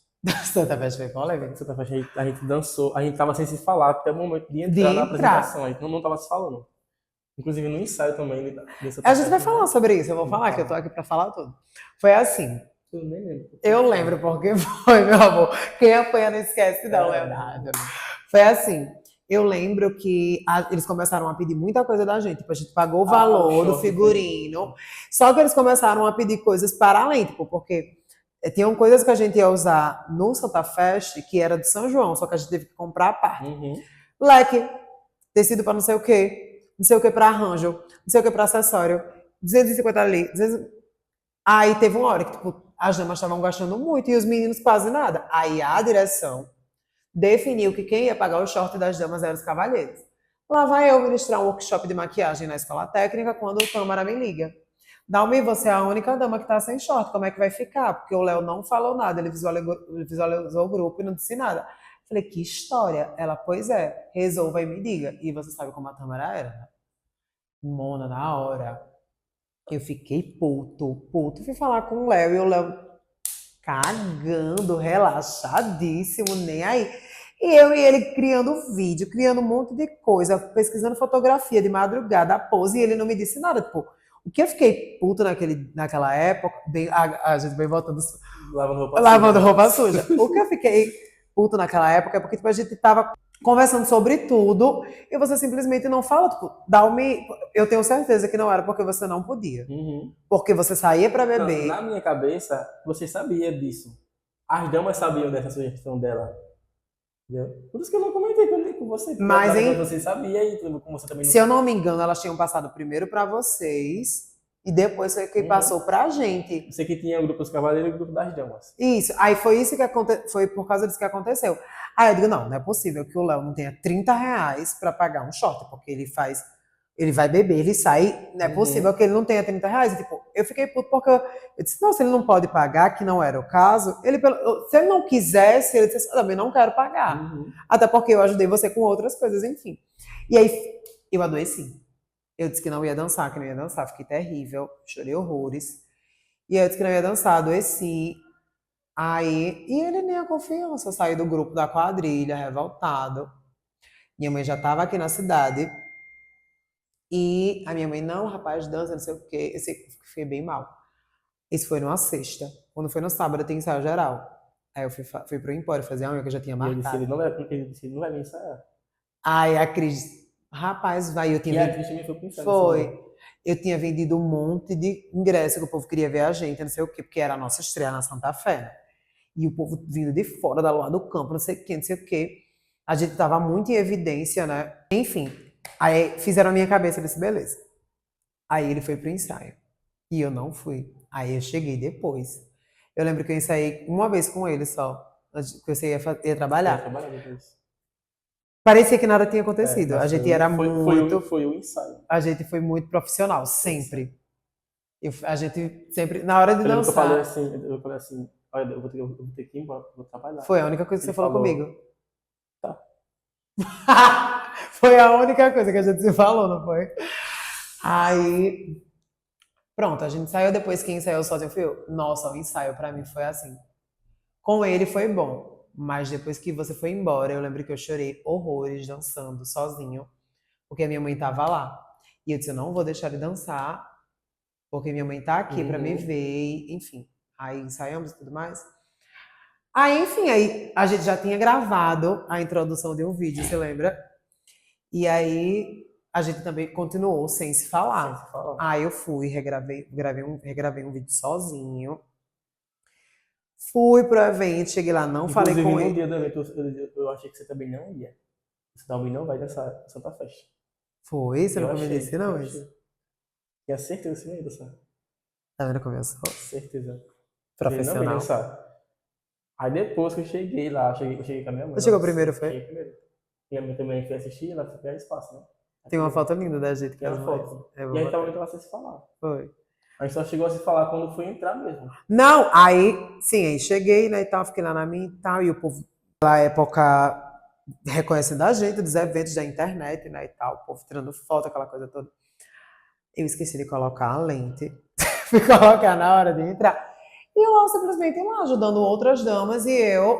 Santa Festa foi polêmica. Santa Festa, a gente dançou, a gente tava sem se falar até o momento de De entrar na apresentação, entrar. a gente não tava se falando. Inclusive no ensaio também de A Santa gente vai Festa, falar né? sobre isso, eu vou Não falar que eu tô fala. aqui pra falar tudo. Foi assim, Eu nem lembro o que eu foi. lembro porque foi, meu amor. Quem apanha não esquece, não, Leonardo. É, Foi assim, eu lembro que eles começaram a pedir muita coisa da gente. Tipo, a gente pagou o o valor do short foi. figurino, só que eles começaram a pedir coisas para além, tipo, porque tinham coisas que a gente ia usar no Santa Fest, que era de São João, só que a gente teve que comprar a parte. Uhum. Leque, tecido para não sei o que para arranjo, não sei o que para acessório, 250 ali, 200. Aí teve uma hora que, tipo, as damas estavam gastando muito e os meninos quase nada. Aí a direção definiu que quem ia pagar o short das damas eram os cavalheiros. Lá vai eu ministrar um workshop de maquiagem na escola técnica quando o Câmara me liga. Dalmi, você é a única dama que tá sem short, como é que vai ficar? Porque o Léo não falou nada, ele visualizou o grupo e não disse nada. Falei, que história? Ela, pois é, resolva e me diga. E você sabe como a Câmara era, né? Mona, na hora. Eu fiquei puto. Fui falar com o Léo e o Léo cagando, relaxadíssimo, nem aí. E eu e ele criando vídeo, criando um monte de coisa, pesquisando fotografia de madrugada, a pose, e ele não me disse nada. Tipo, o que eu fiquei puto naquela época, a gente vem voltando Lavando roupa suja, lavando né? roupa suja. O que eu fiquei puto naquela época é porque tipo, a gente tava conversando sobre tudo e você simplesmente não fala, tipo, Dalmi, eu tenho certeza que não era porque você não podia. Uhum. Porque você saía para Não, na beber. minha cabeça, você sabia disso. As damas sabiam dessa sugestão dela. Entendeu? Por isso que eu não comentei com você, porque na Mas, verdade hein, você sabia e como você também não. se eu não me engano, elas tinham passado primeiro para vocês e depois foi que Uhum. passou pra gente. Você que tinha o grupo dos cavaleiros e o grupo das damas. Isso. Aí foi isso que foi por causa disso que aconteceu. Aí eu digo, não é possível que o Léo não tenha R$ 30 para pagar um short, porque ele vai beber, ele sai, não é possível Uhum. que ele não tenha R$ 30. E, tipo, eu fiquei puto porque eu disse, não, se ele não pode pagar, que não era o caso, se ele não quisesse, ele disse, eu também não quero pagar. Uhum. Até porque eu ajudei você com outras coisas, enfim. E aí eu adoeci. Eu disse que não ia dançar, que não ia dançar, fiquei terrível, chorei horrores. E aí eu disse que não ia dançar, adoeci. Aí, e ele nem a confiança, eu saí do grupo da quadrilha, revoltado. Minha mãe já estava aqui na cidade. E a minha mãe, não, rapaz, dança, não sei o quê. Eu sei que fiquei bem mal. Isso foi numa sexta. Quando foi no sábado, tem ensaio geral. Aí eu fui pro Empório fazer a unha que eu já tinha E eu disse, marcado. ele disse, ele não vai me ensaiar. Aí a Cris, rapaz, vai, eu tinha E a vendido. Cris também foi pro ensaio nesse dia. Foi. Eu tinha vendido um monte de ingresso que o povo queria ver a gente, não sei o quê, porque era a nossa estreia na Santa Fé, né? E o povo vindo de fora, da Lua do Campo, não sei o quê, não sei o quê. A gente tava muito em evidência, né? Enfim, aí fizeram a minha cabeça e eu disse, beleza. Aí ele foi pro ensaio. E eu não fui. Aí eu cheguei depois. Eu lembro que eu ensaiei uma vez com ele só, antes que eu ia Eu ia trabalhar. trabalhar depois. Parecia que nada tinha É, acontecido. A mas gente era foi o ensaio. a gente foi muito profissional, Foi o ensaio. sempre. A gente sempre, na hora de Eu lembro que dançar, eu falei assim, olha, eu vou ter que ir embora, vou trabalhar. foi a única coisa que Ele você falou falou, comigo. tá. Foi a única coisa que a gente se falou, não foi? Aí, pronto, a gente saiu depois. Quem ensaiou sozinho fui eu. Nossa, o ensaio pra mim foi assim. Com ele foi bom, mas depois que você foi embora, eu lembro que eu chorei horrores dançando sozinho, porque a minha mãe tava lá. E eu disse, eu não vou deixar ele dançar, porque minha mãe tá aqui pra me Uhum. ver, enfim. Aí ensaiamos e tudo mais. Aí, enfim, aí a gente já tinha gravado a introdução de um vídeo, você lembra? E aí a gente também continuou sem se Sem falar. se falar. Aí eu fui, regravei um vídeo sozinho. Fui pro evento, cheguei lá, não falei Inclusive, com no ele. dia do evento, eu achei que você também não ia. Você também não vai dançar Santa Festa. Foi, você Eu nunca me disse, achei, eu não, isso. achei. Tinha certeza que você não ia dançar. Tá vendo como eu sou Certeza. Você não ia profissional? dançar. Aí depois que eu cheguei lá, eu cheguei com a minha mãe, Você ela chegou disse, primeiro, foi? cheguei primeiro. Minha mãe também foi assistir, ela foi criar espaço, né? Tem uma Aqui, foto linda da gente com tem as a mães. foto. Eu E vou aí tava botar. indo lá sem se falar. Foi. A gente só chegou a se falar quando foi entrar mesmo. Não, aí, sim, aí cheguei, né, e tal, fiquei lá na minha e tal, e o povo, na época, reconhecendo a gente dos eventos da internet, né, e tal, o povo tirando foto, aquela coisa toda. Eu esqueci de colocar a lente, fui colocar na hora de entrar. E eu simplesmente lá ajudando outras damas e eu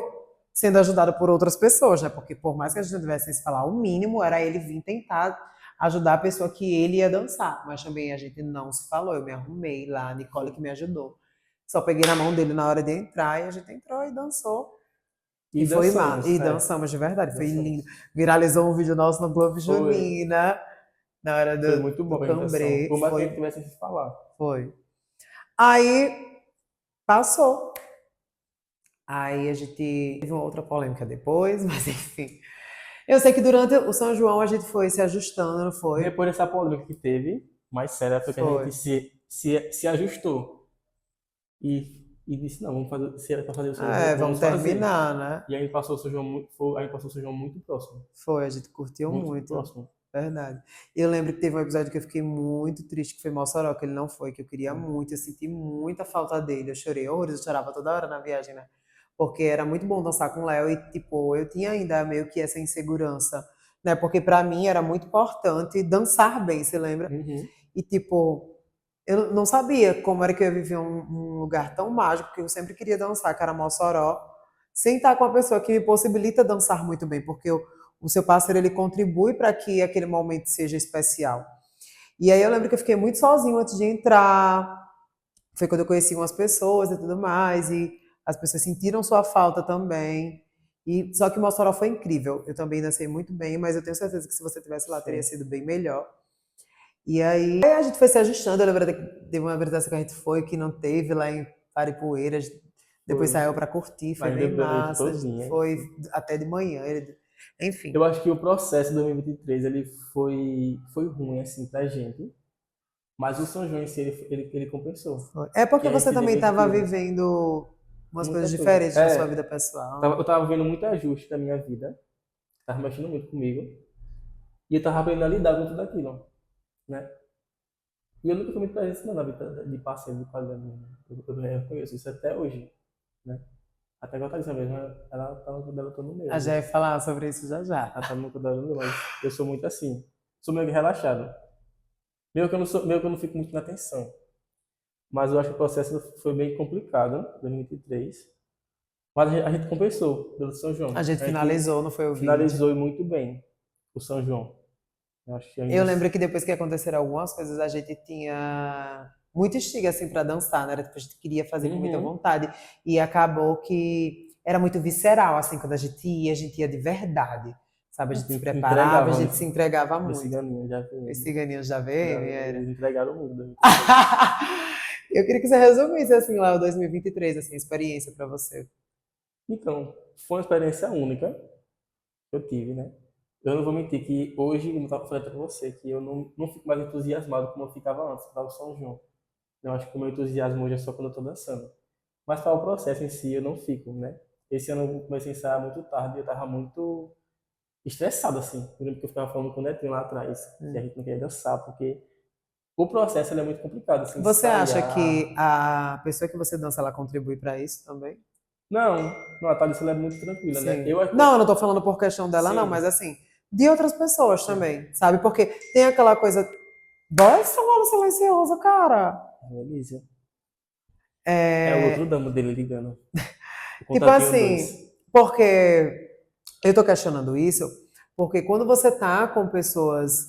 sendo ajudada por outras pessoas, né? Porque por mais que a gente não tivesse se falar, o mínimo era ele vir tentar ajudar a pessoa que ele ia dançar. Mas também a gente não se falou. Eu me arrumei lá, a Nicole Foi. que me ajudou. Só peguei na mão dele na hora de entrar e a gente entrou e dançou. E E foi má. dançamos, E dançamos de verdade, foi lindo. dançamos. Viralizou um vídeo nosso no Globo Foi, Junina, na hora foi muito do boa a apresentação. cambrê. Por mais que a gente Foi, tivesse que falar. foi. Aí passou. Aí a gente teve uma outra polêmica depois, mas enfim. Eu sei que durante o São João a gente foi se ajustando, não foi? Depois dessa polêmica que teve, mais séria, foi que a Foi. gente se ajustou. E disse, não, vamos fazer, se era para fazer o São João, É, vamos vamos fazer. terminar, né? E aí passou o São João a gente passou o São João muito próximo. Foi, a gente curtiu Muito muito. próximo. Verdade. Eu lembro que teve um episódio que eu fiquei muito triste, que foi Mossoró, que ele não foi, que eu queria Foi. muito, eu senti muita falta dele. Eu chorei horrores, eu chorava toda hora na viagem, né? Porque era muito bom dançar com o Léo e, tipo, eu tinha ainda meio que essa insegurança, né? Porque pra mim era muito importante dançar bem, você lembra? Uhum. E, tipo, eu não sabia como era que eu ia viver um lugar tão mágico, que eu sempre queria dançar, que era Mossoró, sem estar com uma pessoa que me possibilita dançar muito bem, porque o seu parceiro ele contribui para que aquele momento seja especial. E aí eu lembro que eu fiquei muito sozinho antes de entrar. Foi quando eu conheci umas pessoas e tudo mais, e as pessoas sentiram sua falta também. E só que Mossoró foi incrível. Eu também dancei muito bem, mas eu tenho certeza que se você tivesse lá teria Foi. sido bem melhor. E aí a gente foi se ajustando. Eu lembro que teve uma apresentação que a gente foi que não teve lá em Paripueiras. Depois Foi. saiu para curtir, foi Ainda bem bem a noite massa. todinha. Foi até de manhã. Enfim. Eu acho que o processo de 2023 ele foi ruim assim pra gente, mas o São João em si ele compensou. É Que porque a gente você se também estava divertiu, vivendo umas muita coisas coisa. diferentes na sua vida pessoal, né? Eu tava vendo muito ajuste da minha vida, tava mexendo muito comigo, e eu tava aprendendo a lidar com tudo aquilo, né? E eu nunca fui muito presente não, na vida de parceiro de quadrilha. Eu reconheço isso até hoje, né? Até agora tá dessa mesmo, ela tá no dela, eu tô no meu, A às gente vai vezes. falar sobre isso já já. Ela tá no cuidado do meu, mas eu sou muito assim. Sou meio que relaxado. Meio que eu não fico muito na atenção. Mas eu acho que o processo foi bem complicado, 2023. Mas a gente compensou pelo São A João. gente A gente finalizou, não foi o 20? finalizou muito bem o São João. Eu acho que a Eu gente. lembro que depois que aconteceram algumas coisas, a gente tinha muito instiga assim para dançar, né? Tipo, a gente queria fazer com muita Uhum. vontade e acabou que era muito visceral assim quando a gente ia de verdade, sabe? A A gente se gente preparava, a entregava gente se entregava nesse muito. ganinho, já Os VM. ciganinhos da Já, VM era. eles entregaram muito 2023. Eu queria que você resumisse assim lá o 2023, assim, a experiência para você. Então, foi uma experiência única que eu tive, né? Eu não vou mentir que hoje, como eu estava falando para você, que eu não fico mais entusiasmado como eu ficava antes para o São João. Eu acho que o meu entusiasmo hoje é só quando eu estou dançando. Mas para o processo em si, eu não fico, né? Esse ano eu comecei a ensaiar muito tarde e eu estava muito estressado, assim. Eu lembro que eu ficava falando com o Netinho lá atrás, que a gente não queria dançar, porque o processo ele é muito complicado, assim, Você acha que ensaiar. a pessoa que você dança ela contribui para isso também? Não, a Thalissa ela é muito tranquila, né? Sim. Não, eu não tô falando por questão dela, não, Sim, mas assim, de outras pessoas sim. também, sabe? Porque tem aquela coisa. Voz falando silencioso, cara. Elísia. É o outro É, damo dele ligando. O Tipo contatinho assim, dois. porque eu tô questionando isso, porque quando você tá com pessoas,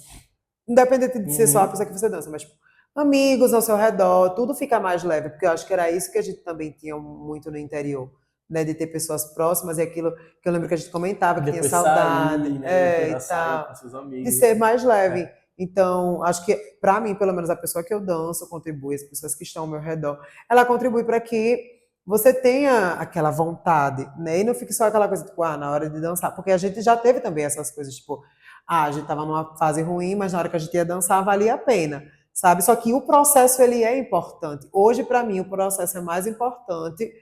independente de ser só a pessoa Uhum. que você dança, mas tipo, amigos ao seu redor, tudo fica mais leve, porque eu acho que era isso que a gente também tinha muito no interior, né, de ter pessoas próximas e aquilo que eu lembro que a gente comentava, E que tinha depois saudade, sair, né? Depois e ela sair tal, com seus de amigos. ser mais leve. É. Então, acho que, para mim, pelo menos, a pessoa que eu danço contribui, as pessoas que estão ao meu redor, ela contribui para que você tenha aquela vontade, né? E não fique só aquela coisa, tipo, na hora de dançar. Porque a gente já teve também essas coisas, tipo, a gente tava numa fase ruim, mas na hora que a gente ia dançar, valia a pena, sabe? Só que o processo, ele é importante. Hoje, para mim, o processo é mais importante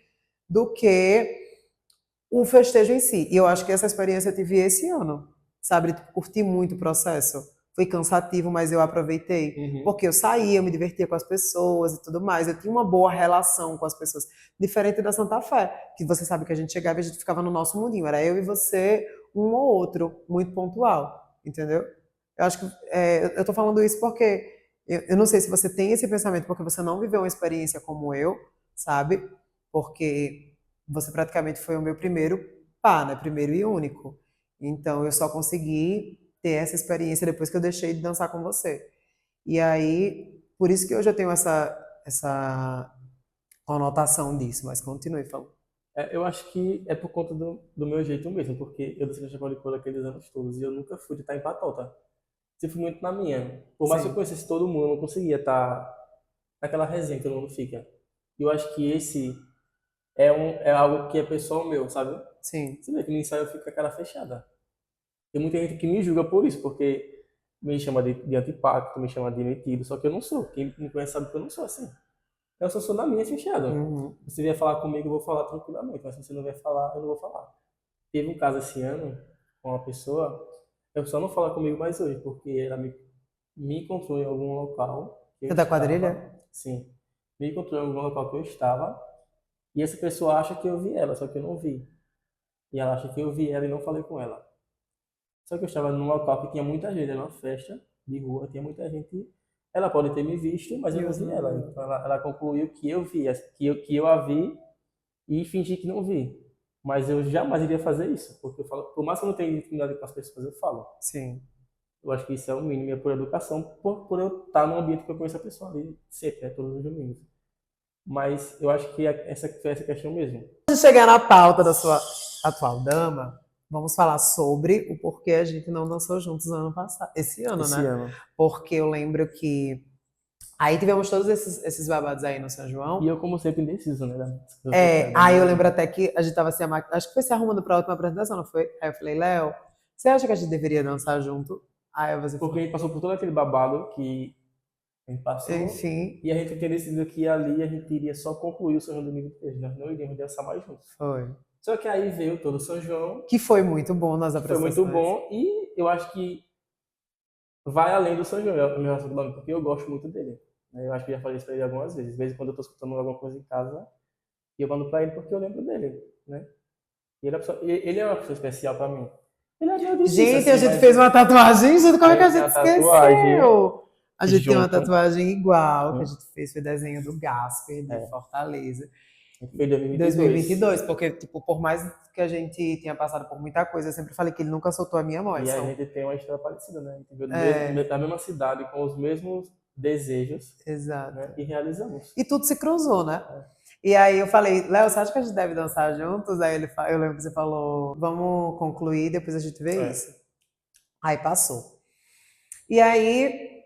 do que o festejo em si. E eu acho que essa experiência eu tive esse ano, sabe? Tipo, curti muito o processo. Foi cansativo, mas eu aproveitei. Uhum. Porque eu saía, eu me divertia com as pessoas e tudo mais. Eu tinha uma boa relação com as pessoas. Diferente da Santa Fé, que você sabe que a gente chegava e a gente ficava no nosso mundinho. Era eu e você, um ou outro, muito pontual. Entendeu? Eu acho que eu tô falando isso porque eu não sei se você tem esse pensamento porque você não viveu uma experiência como eu, sabe? Porque você praticamente foi o meu primeiro pá, né? Primeiro e único. Então eu só consegui ter essa experiência depois que eu deixei de dançar com você. E aí, por isso que hoje eu tenho essa conotação disso, mas continue falando. É, eu acho que é por conta do meu jeito mesmo, porque eu dancei no Chapéu de Couro aqueles anos todos e eu nunca fui de estar em patota. Sempre fui muito na minha. Por mais que eu Sim, conhecesse todo mundo, eu não conseguia estar naquela resenha que todo mundo fica. E eu acho que esse é algo que é pessoal meu, sabe? sim. Você vê que no ensaio eu fico com a cara fechada. Tem muita gente que me julga por isso, porque me chama de antipático, me chama de metido, só que eu não sou. Quem me conhece sabe que eu não sou assim. Eu só sou na minha fechada. Uhum. Se você vier falar comigo, eu vou falar tranquilamente, mas se você não vier falar, eu não vou falar. Teve um caso esse ano com uma pessoa, a pessoa não fala comigo mais hoje, porque ela me encontrou em algum local que eu Você é da quadrilha? estava, sim, me encontrou em algum local que eu estava, e essa pessoa acha que eu vi ela, só que eu não vi. E ela acha que eu vi ela e não falei com ela. Só que eu estava num local que tinha muita gente, era uma festa de rua, tinha muita gente. Ela pode ter me visto, mas eu E não você vi não ela. viu. Então ela concluiu que eu vi, que eu a vi e fingi que não vi. Mas eu jamais iria fazer isso, porque eu falo, por mais que eu não tenha intimidade com as pessoas, eu falo. Sim. Eu acho que isso é o mínimo, é por educação, por eu estar num ambiente que eu conheço a pessoa ali sempre, né, todos os domingos. Mas eu acho que essa foi essa questão mesmo. Antes de chegar na pauta da sua atual dama, vamos falar sobre o porquê a gente não dançou juntos no ano passado, esse ano, Esse né? ano. Porque eu lembro que aí tivemos todos esses babados aí no São E João. eu, como sempre, indeciso, né, das coisas que eu quero da Aí minha eu lembro vida. até que a gente tava assim, acho que foi se arrumando pra última apresentação, não foi? Aí eu falei, Léo, você acha que a gente deveria dançar junto? Aí você Porque a falou, gente passou por todo aquele babado que a gente passou enfim, e a gente tinha decidido que ali a gente iria só concluir o São João 2023, nós não iríamos dançar mais juntos. foi. Só que aí veio todo o São João, Que foi muito bom nas que foi muito apresentações. bom e eu acho que vai além do São João, a minha relação com o Domingo, porque eu gosto muito dele. Né? Eu acho que já falei isso pra ele algumas vezes. Às vezes, quando eu tô escutando alguma coisa em casa, eu mando pra ele porque eu lembro dele, né? E ele é uma pessoa especial pra mim. Ele é meio difícil, Gente, a assim, gente mas fez uma tatuagem junto, como a é que a gente tem gente uma tatuagem esqueceu? A gente tem uma junto. tatuagem igual, que a Né? gente fez, foi desenho do Gasper, de É, Fortaleza. a gente foi em 2022. 2022, porque, tipo, por mais que a gente tenha passado por muita coisa, eu sempre falei que ele nunca soltou a minha voz. E a São, gente tem uma história parecida, né? A gente veio é, da mesma cidade, com os mesmos desejos, exato. né? E realizamos. E tudo se cruzou, né? É. E aí eu falei, Léo, você acha que a gente deve dançar juntos? Aí eu lembro que você falou, vamos concluir, depois a gente vê É. isso. Aí passou. E aí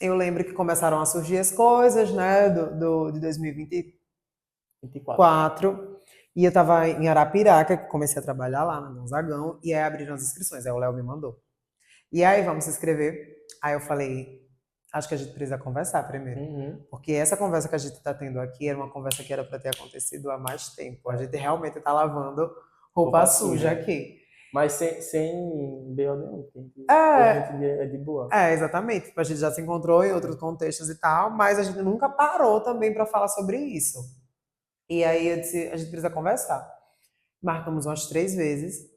eu lembro que começaram a surgir as coisas, né, de 2024. 24. E eu tava em Arapiraca, que comecei a trabalhar lá no Gonzagão, e aí abriram as inscrições. Aí o Léo me mandou. E aí, vamos se inscrever. Aí eu falei, acho que a gente precisa conversar primeiro. Uhum. Porque essa conversa que a gente está tendo aqui era uma conversa que era para ter acontecido há mais tempo. A É. gente realmente está lavando roupa Roupa suja suja. aqui. Mas sem BO nenhum. Hoje a gente É, é de boa. exatamente. Tipo, a gente já se encontrou em outros contextos e tal, mas a gente nunca parou também para falar sobre isso. E aí eu disse, a gente precisa conversar. Marcamos umas 3 vezes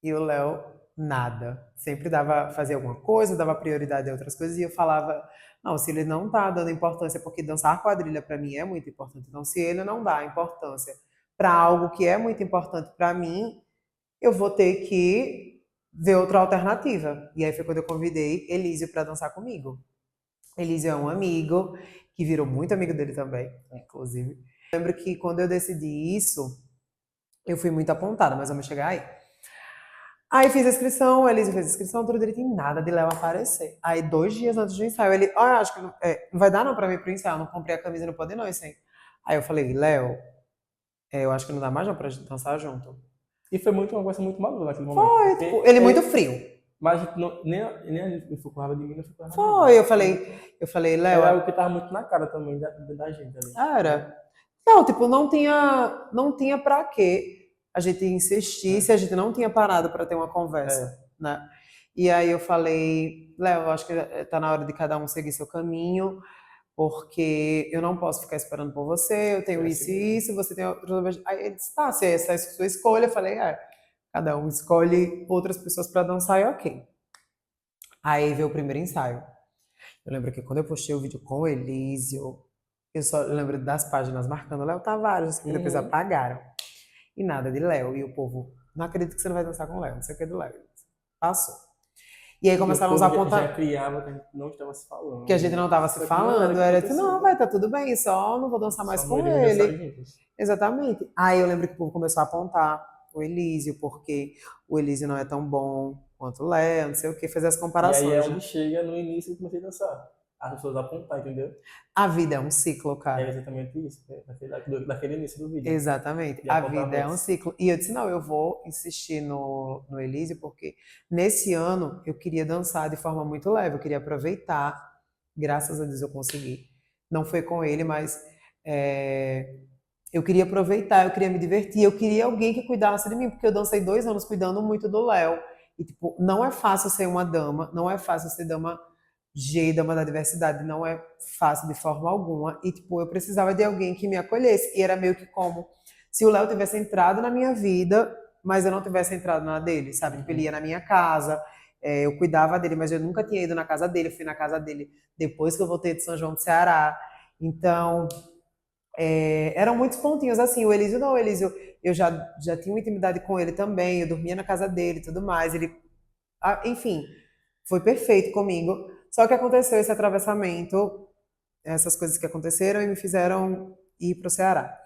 e o Léo, nada. Sempre fazia alguma coisa, dava prioridade a outras coisas e eu falava, não, se ele não tá dando importância, porque dançar quadrilha para mim é muito importante. Então, se ele não dá importância para algo que é muito importante para mim, eu vou ter que ver outra alternativa. E aí foi quando eu convidei Elísio para dançar comigo. Elísio é um amigo, que virou muito amigo dele também, inclusive. Lembro que quando eu decidi isso, eu fui muito apontada, mas vamos chegar aí. Aí fiz a inscrição, o Elísio fez a inscrição, tudo direitinho, nada de Léo aparecer. Aí 2 dias antes do ensaio, ele, olha, acho que não vai dar não pra mim pro ensaio, eu não comprei a camisa, não pode não, isso aí. Aí eu falei, Léo, eu acho que não dá mais não pra gente dançar junto. E foi muito uma coisa muito madura naquele momento. Foi, Porque tipo, ele muito frio. mas a gente nem ele ficou com raiva de mim, não ficou com raiva dele. Foi, eu falei, Léo, Era algo que tava muito na cara também da gente ali. era. Não, tipo, não tinha pra quê a gente insistir se a gente não tinha parado pra ter uma conversa, né? E aí eu falei, Léo, eu acho que tá na hora de cada um seguir seu caminho, porque eu não posso ficar esperando por você, eu tenho É isso assim e mesmo. isso, você tem outras. Aí ele disse, tá, se essa é a sua escolha, eu falei, cada um escolhe outras pessoas pra dançar e ok. Aí veio o primeiro ensaio. Eu lembro que quando eu postei o vídeo com o Elísio, eu só lembro das páginas marcando Léo Tavares, que depois Uhum. apagaram. E nada de Léo. E o povo, não acredito que você não vai dançar com o Léo, não sei o que do Léo. Passou. E aí E o começaram a povo usar já apontar criava que a gente não estava se que a falando, gente não né? estava se Só que não era o falando. que Era tipo, não, acontecia. vai, tá tudo bem, só não vou dançar mais Só não com iríamos dançar ele. juntos. Exatamente. Aí eu lembro que o povo começou a apontar o Elísio, porque o Elísio não é tão bom quanto o Léo, não sei o que, fazer as E aí é comparações, onde né? chega no início e comecei a dançar. As pessoas apontar, entendeu? A vida é um ciclo, É cara. exatamente isso, né? Daquele início do vídeo. Exatamente. De A vida é um apontamentos. ciclo. E eu disse, não, eu vou insistir no Elísio, porque nesse ano eu queria dançar de forma muito leve, eu queria aproveitar. Graças a Deus eu consegui. Não foi com ele, mas é, eu queria aproveitar, eu queria me divertir, eu queria alguém que cuidasse de mim, porque eu dancei 2 anos cuidando muito do Léo. E, tipo, não é fácil ser uma dama, não é fácil ser dama G, dama da diversidade, não é fácil de forma alguma. E, tipo, eu precisava de alguém que me acolhesse. E era meio que como se o Léo tivesse entrado na minha vida, mas eu não tivesse entrado na dele, sabe? Tipo, ele ia Uhum. na minha casa, eu cuidava dele, mas eu nunca tinha ido na casa dele, eu fui na casa dele depois que eu voltei de São João do Ceará. Então, eram muitos pontinhos assim. O Elísio não, o Elísio, eu já tinha uma intimidade com ele também, eu dormia na casa dele e tudo mais. Enfim, foi perfeito comigo. Só que aconteceu esse atravessamento, essas coisas que aconteceram e me fizeram ir para o Ceará.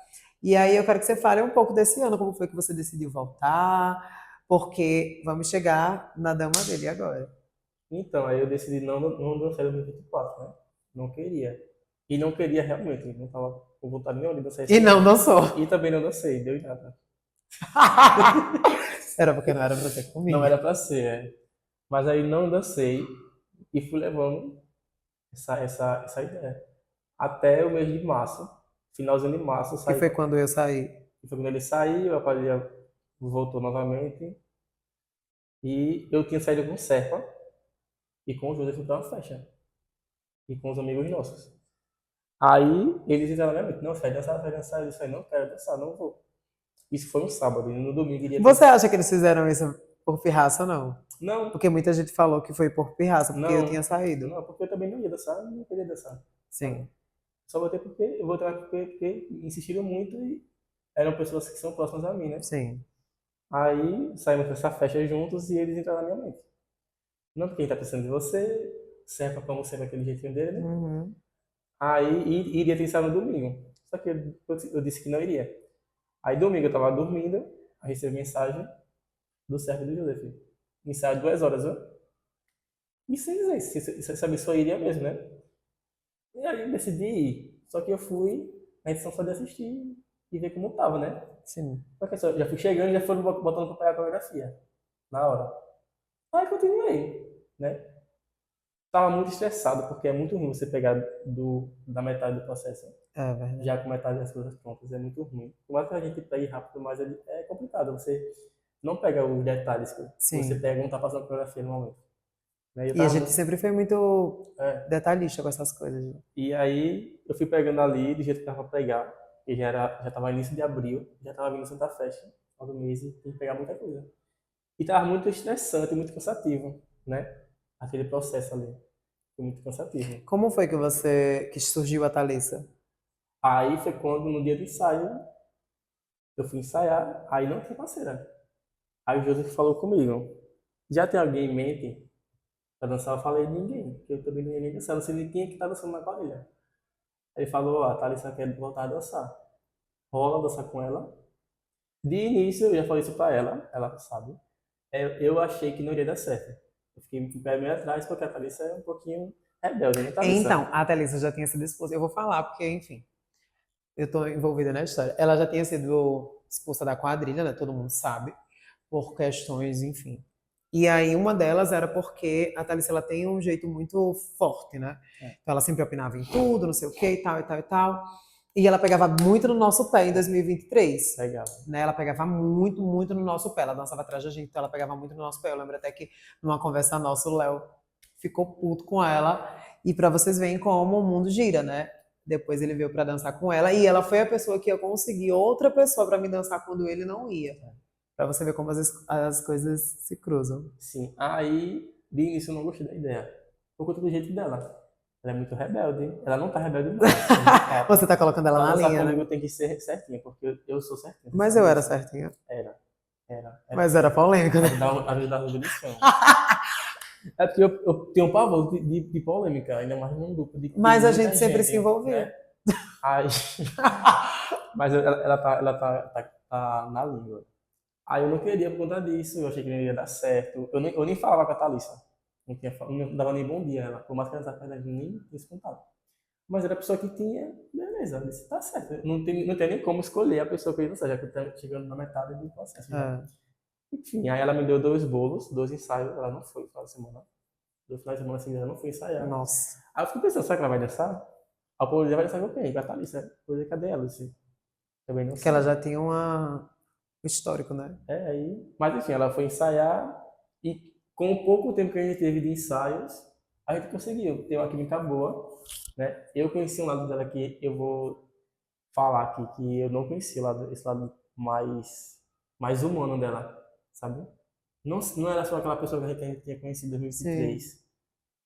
E aí eu quero que você fale um pouco desse ano, como foi que você decidiu voltar, porque vamos chegar na dama dele agora. Então, aí eu decidi não dançar em 2024, né? Não queria. E não queria realmente, não tava com vontade nenhuma de dançar E esse não ano. dançou. E também não dancei, deu em nada. Era porque não era pra ser Não comigo. era pra ser, é. Mas aí não dancei e fui levando essa ideia. Até o mês de março, finalzinho de março, eu Que saí. foi quando eu saí. Foi quando ele saiu, a quadrilha voltou novamente. E eu tinha saído com o Serpa e com o Júlio fui pra uma festa. E com os amigos nossos. Aí eles entraram na minha mente, não, sai dançar. Eu disse, não quero dançar, não vou. Isso foi um sábado, e no domingo iria ter. Você acha que eles fizeram isso por pirraça ou não? Não, Porque muita gente falou que foi por pirraça, porque eu tinha não, saído. não, porque eu também não ia dançar, não queria dançar, sabe? Sim, Só botei porque, eu vou entrar porque insistiram muito e eram pessoas que são próximas a mim, né? sim. Aí saímos dessa festa juntos e eles entraram na minha mente. Não porque ele tá pensando em você, serve como sempre aquele jeitinho dele, né? Uhum. Aí iria pensar no domingo. Só que eu disse que não iria. Aí domingo eu tava dormindo, aí recebi mensagem do servo do Joseph. Ensaio 2 horas, viu? E sem dizer, se sabe, só iria mesmo, né? E aí eu decidi ir. Só que eu fui, a edição só de assistir e ver como tava, né? Sim. Porque só, já fui chegando e já foram botando pra pegar a coreografia. Na hora. Aí continuei, né? Tava muito estressado, porque é muito ruim você pegar da metade do processo. É verdade. Já com metade das coisas prontas, é muito ruim. Por mais que a gente pegue rápido, mas é complicado. Você não pega os detalhes que você Sim. pega e não tá passando a coreografia no momento. Né? E eu E a tava gente muito. sempre foi muito É. detalhista com essas coisas, né? E aí eu fui pegando ali do jeito que dava pra pegar. E já tava início de abril, já tava vindo Santa Festa, final do mês, e tem que pegar muita coisa. E tava muito estressante, muito cansativo, né? Aquele processo ali. Foi muito cansativo. Como foi que surgiu a Thalissa? Aí foi quando, no dia do ensaio, Eu fui ensaiar, aí não tinha parceira. Aí o Joseph falou comigo, já tem alguém em mente pra dançar? Eu falei, ninguém, porque eu também não ia nem dançar, não sei nem quem é que tá dançando na quadrilha. Ele falou, a Thalissa quer voltar a dançar. Rola dançar com ela. De início, eu já falei isso pra ela sabe. Eu achei que não iria dar certo. Eu fiquei com o pé meio atrás, porque a Thalissa é um pouquinho rebelde, né, Thalissa? Então, a Thalissa já tinha sido expulsa. Eu vou falar, porque, enfim, eu estou envolvida na história. Ela já tinha sido expulsa da quadrilha, né? Todo mundo sabe, por questões, enfim. E aí uma delas era porque a Thalissa ela tem um jeito muito forte, né? É, Então ela sempre opinava em tudo, não sei o que, e tal, e tal, e tal. E ela pegava muito no nosso pé em 2023. legal. Né? Ela pegava muito, muito no nosso pé. Ela dançava atrás da gente, então ela pegava muito no nosso pé. Eu lembro até que numa conversa nossa, o Léo ficou puto com ela. E pra vocês verem como o mundo gira, né? Depois ele veio pra dançar com ela e ela foi a pessoa que ia conseguir outra pessoa pra me dançar quando ele não ia. Pra você ver como as coisas se cruzam. Sim, aí de início eu não gostei da ideia, por conta do jeito dela. Ela é muito rebelde, ela não tá rebelde não, é de fato. Você tá colocando ela Pra na dançar linha, né? comigo tem que ser certinha, porque eu sou certinho, você Mas sabe eu era disso. certinha. Era, era Mas era sim. polêmica, né? Ajudar o do chão. É porque eu tenho um pavor de polêmica, ainda mais num grupo de que tem Mas a muita gente sempre se gente, né? envolvia. Aí, mas ela tá na língua. Aí eu não queria por conta disso, eu achei que não ia dar certo. Eu nem falava com a Thalissa. Não dava nem bom dia a ela, por mais que ela estava perdendo nem esse contato. Mas era a pessoa que tinha, beleza, eu disse, tá certo. Não tem nem como escolher a pessoa que eu ia dançar, já que eu tô chegando na metade do processo já. É. Enfim, aí ela me deu 2 bolos, 2 ensaios, ela não foi no final de semana. 2 finais de semana seguidos ela não foi ensaiar. Nossa. Aí eu fiquei pensando, será que ela vai dançar? Aí o povo vai dançar com quem? Com a Thalissa. Eu cadê ela? Eu disse, também não Porque ela sei. já tinha um histórico, né? Aí, mas enfim, ela foi ensaiar e com o pouco tempo que a gente teve de ensaios, a gente conseguiu ter uma química boa, né? Eu conheci um lado dela que eu vou falar aqui que eu não conhecia, esse lado mais humano dela, sabe? Não era só aquela pessoa que a gente tinha conhecido em Sim, 2023.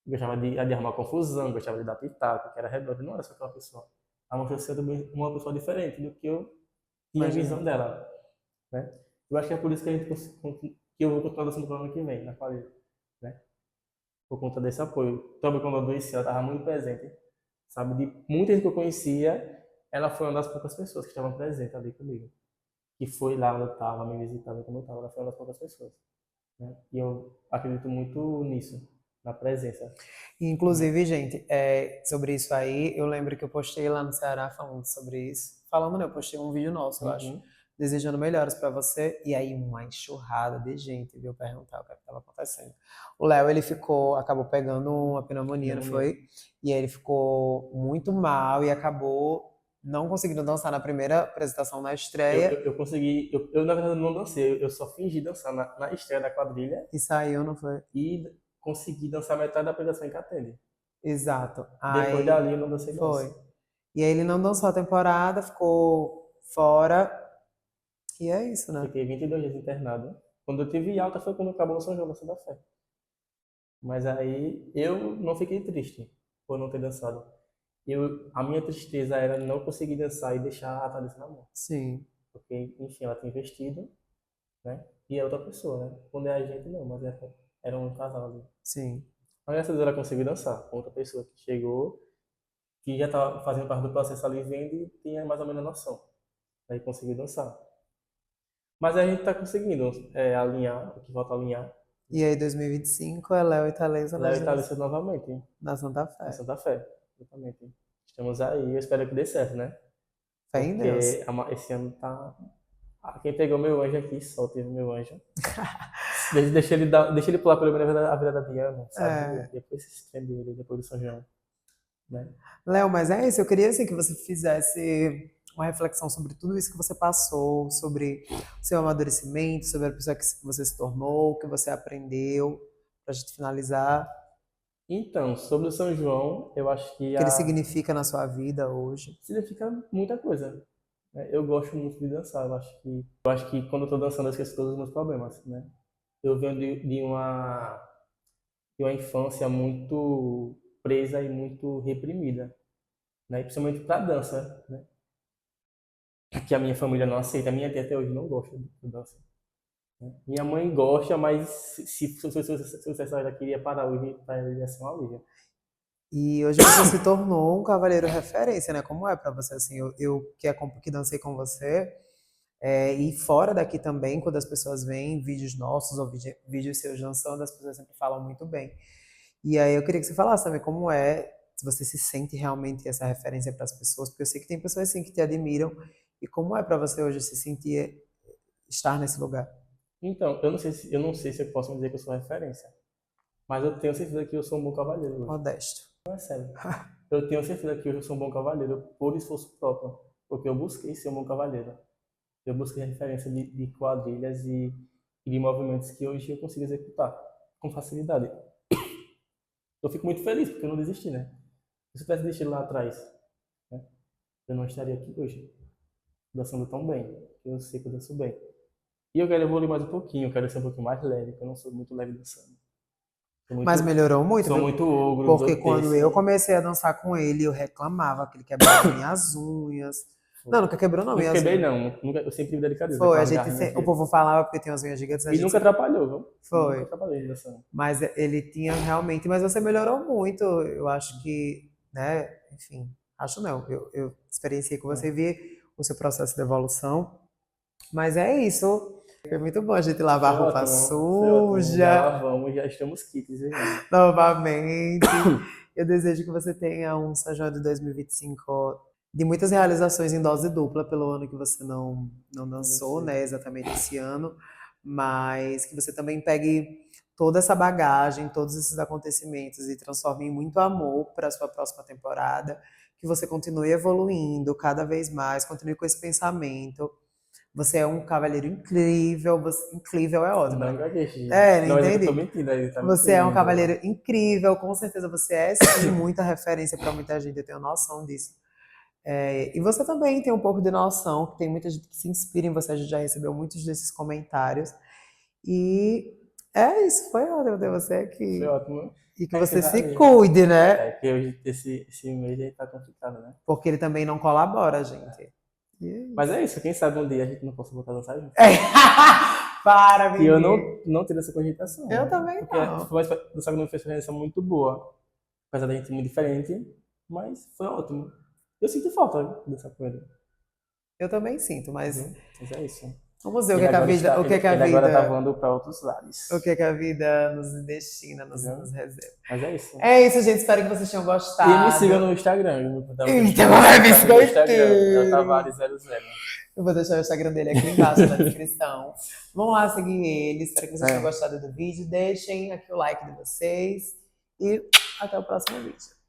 Gostava de arrumar confusão, gostava de dar pitaco, que era rebelde. Não era só aquela pessoa. Ela mostrou ser também uma pessoa diferente do que eu tinha a visão imaginei. dela, né? Eu acho que é por isso que que eu vou continuar dançando pro ano que vem, na quadrilha, né? Por conta desse apoio. Também quando eu adoeci, ela estava muito presente, sabe? De muita gente que eu conhecia, ela foi uma das poucas pessoas que estavam presentes ali comigo. Que foi lá onde eu estava, me visitando quando eu estava, ela foi uma das poucas pessoas, né? E eu acredito muito nisso, na presença, né? Inclusive, gente, sobre isso aí, eu lembro que eu postei lá no Ceará falando sobre isso. Falando, né? Eu postei um vídeo nosso, eu acho, Uhum. desejando melhoras pra você. E aí, uma enxurrada de gente veio perguntar o que estava acontecendo. O Léo, ele acabou pegando uma pneumonia, não Pneumonia. foi? E aí ele ficou muito mal e acabou não conseguindo dançar na primeira apresentação na estreia Eu consegui, eu na verdade não dancei, eu só fingi dançar na estreia da quadrilha e saiu, não foi? e consegui dançar metade da apresentação em Catende. Exato. Depois Aí dali eu não dancei mais. foi. E aí ele não dançou a temporada, ficou fora. E é isso, né? Fiquei 22 dias internado. Quando eu tive alta foi quando acabou o São João da Santa Fé. Mas aí eu não fiquei triste por não ter dançado. A minha tristeza era não conseguir dançar e deixar a Thalissa na mão. Sim, Porque, enfim, ela tinha investido, né? E é outra pessoa, né? Quando é a gente, não, mas era um casal ali. sim. Mas graças a Deus ela conseguiu dançar com outra pessoa que chegou, que já estava fazendo parte do processo ali vendo e tinha mais ou menos noção. Aí conseguiu dançar. Mas a gente está conseguindo alinhar, o que falta alinhar, E né? aí, 2025 é Léo e Thalesa Léo nas e Thalissa novamente, na Santa na Fé. Santa Fé. Exatamente. Estamos aí, eu espero que dê certo, né? Fé em Deus. Porque esse ano tá. Quem pegou meu anjo aqui, só teve meu anjo. Deixa ele pular pelo menos a vida da Diana, sabe? É. Depois se estende ele, depois do São João, né? Léo, mas é isso. Eu queria assim, que você fizesse uma reflexão sobre tudo isso que você passou, sobre o seu amadurecimento, sobre a pessoa que você se tornou, o que você aprendeu, pra gente finalizar, Então, sobre o São João, eu acho o que que ele significa na sua vida hoje. significa muita coisa, né? Eu gosto muito de dançar, eu acho que quando eu tô dançando eu esqueço todos os meus problemas, né? Eu venho de uma infância muito presa e muito reprimida, né? E principalmente para dança, né? que a minha família não aceita. A minha tia até hoje não gosta do dança. Né? Minha mãe gosta, mas se o César já queria parar hoje, para ele ia ser uma alívio. E hoje você se tornou um cavalheiro referência, né? Como é pra você, assim, que dancei com você, e fora daqui também, quando as pessoas veem vídeos nossos ou vídeos seus dançando, as pessoas sempre falam muito bem. E aí eu queria que você falasse também como é, se você se sente realmente essa referência para as pessoas, porque eu sei que tem pessoas assim que te admiram, e como é para você hoje se sentir estar nesse lugar? Então, eu não sei se eu posso dizer que eu sou referência, mas eu tenho certeza que eu sou um bom cavalheiro hoje. Modesto. Não é sério. Eu tenho certeza que hoje eu sou um bom cavalheiro por esforço próprio, porque eu busquei ser um bom cavalheiro. Eu busquei referência de quadrilhas e de movimentos que hoje eu consigo executar com facilidade. Eu fico muito feliz porque eu não desisti, né? Se eu tivesse desistido lá atrás, né, eu não estaria aqui hoje, dançando tão bem. Eu sei que eu danço bem. E eu quero evoluir mais um pouquinho, eu quero ser um pouquinho mais leve, porque eu não sou muito leve dançando. Sou Mas muito, melhorou muito, sou viu? muito ogro, Porque dou quando eu terço. comecei a dançar com ele, eu reclamava que ele quebrava minhas unhas. Não, nunca quebrou não, Nunca minhas quebrei, unhas. não. Nunca, eu sempre tive delicadeza com Foi, as garrinhas o dele. povo falava porque tem umas unhas gigantes, a E gente nunca sempre atrapalhou, viu? Nunca foi. atrapalhei dançando. Mas ele tinha realmente, mas você melhorou muito. Eu acho que, né, enfim, acho não. Eu experienciei com você, É. vi o seu processo de evolução. Mas é isso. Foi muito bom a gente lavar Foi roupa ótimo, foi ótimo. Já suja lavamos, já estamos quites, viu? novamente. Eu desejo que você tenha um São João de 2025 de muitas realizações em dose dupla pelo ano que você não Não dançou, sei. né, exatamente esse ano, mas que você também pegue toda essa bagagem, todos esses acontecimentos e transforme em muito amor para a sua próxima temporada, que você continue evoluindo cada vez mais, continue com esse pensamento. Você é um cavalheiro incrível, incrível é ótimo, né? Não gaguejei. É, não Não, mas é que eu tô entendi. mentindo, ele tá Você é um mentindo. cavalheiro incrível, com certeza você é sim muita referência para muita gente, eu tenho noção disso. E você também tem um pouco de noção, que tem muita gente que se inspira em você, a gente já recebeu muitos desses comentários. E é isso, foi ótimo ter você Foi aqui. ótimo. E que Pra você encerrar se ali. cuide, né? É, que hoje esse mês aí tá complicado, né? Porque ele também não colabora, gente. E é Mas isso. é isso, quem sabe um dia a gente não possa voltar a dançar junto. É. Para, Que eu menino. não tive essa cogitação, Eu né? também Porque não. foi dançar comigo foi uma experiência muito boa. Apesar da gente ser muito diferente, mas foi ótimo. Eu sinto falta de dançar com ele, Eu também sinto, mas viu? Mas é isso. vamos ver Ele agora o que é que a ele agora tá vida, voando para outros o lares, que é que a vida nos destina, viu? nos reserva. Mas é isso. É isso, gente. Espero que vocês tenham E me siga gostado. no Instagram, Então, me é segue no Instagram, biscoiteiro. Tavares00. Eu vou deixar o Instagram dele aqui embaixo na descrição. Vão lá seguir ele. Espero que vocês tenham É. gostado do vídeo. Deixem aqui o like de vocês. E até o próximo vídeo.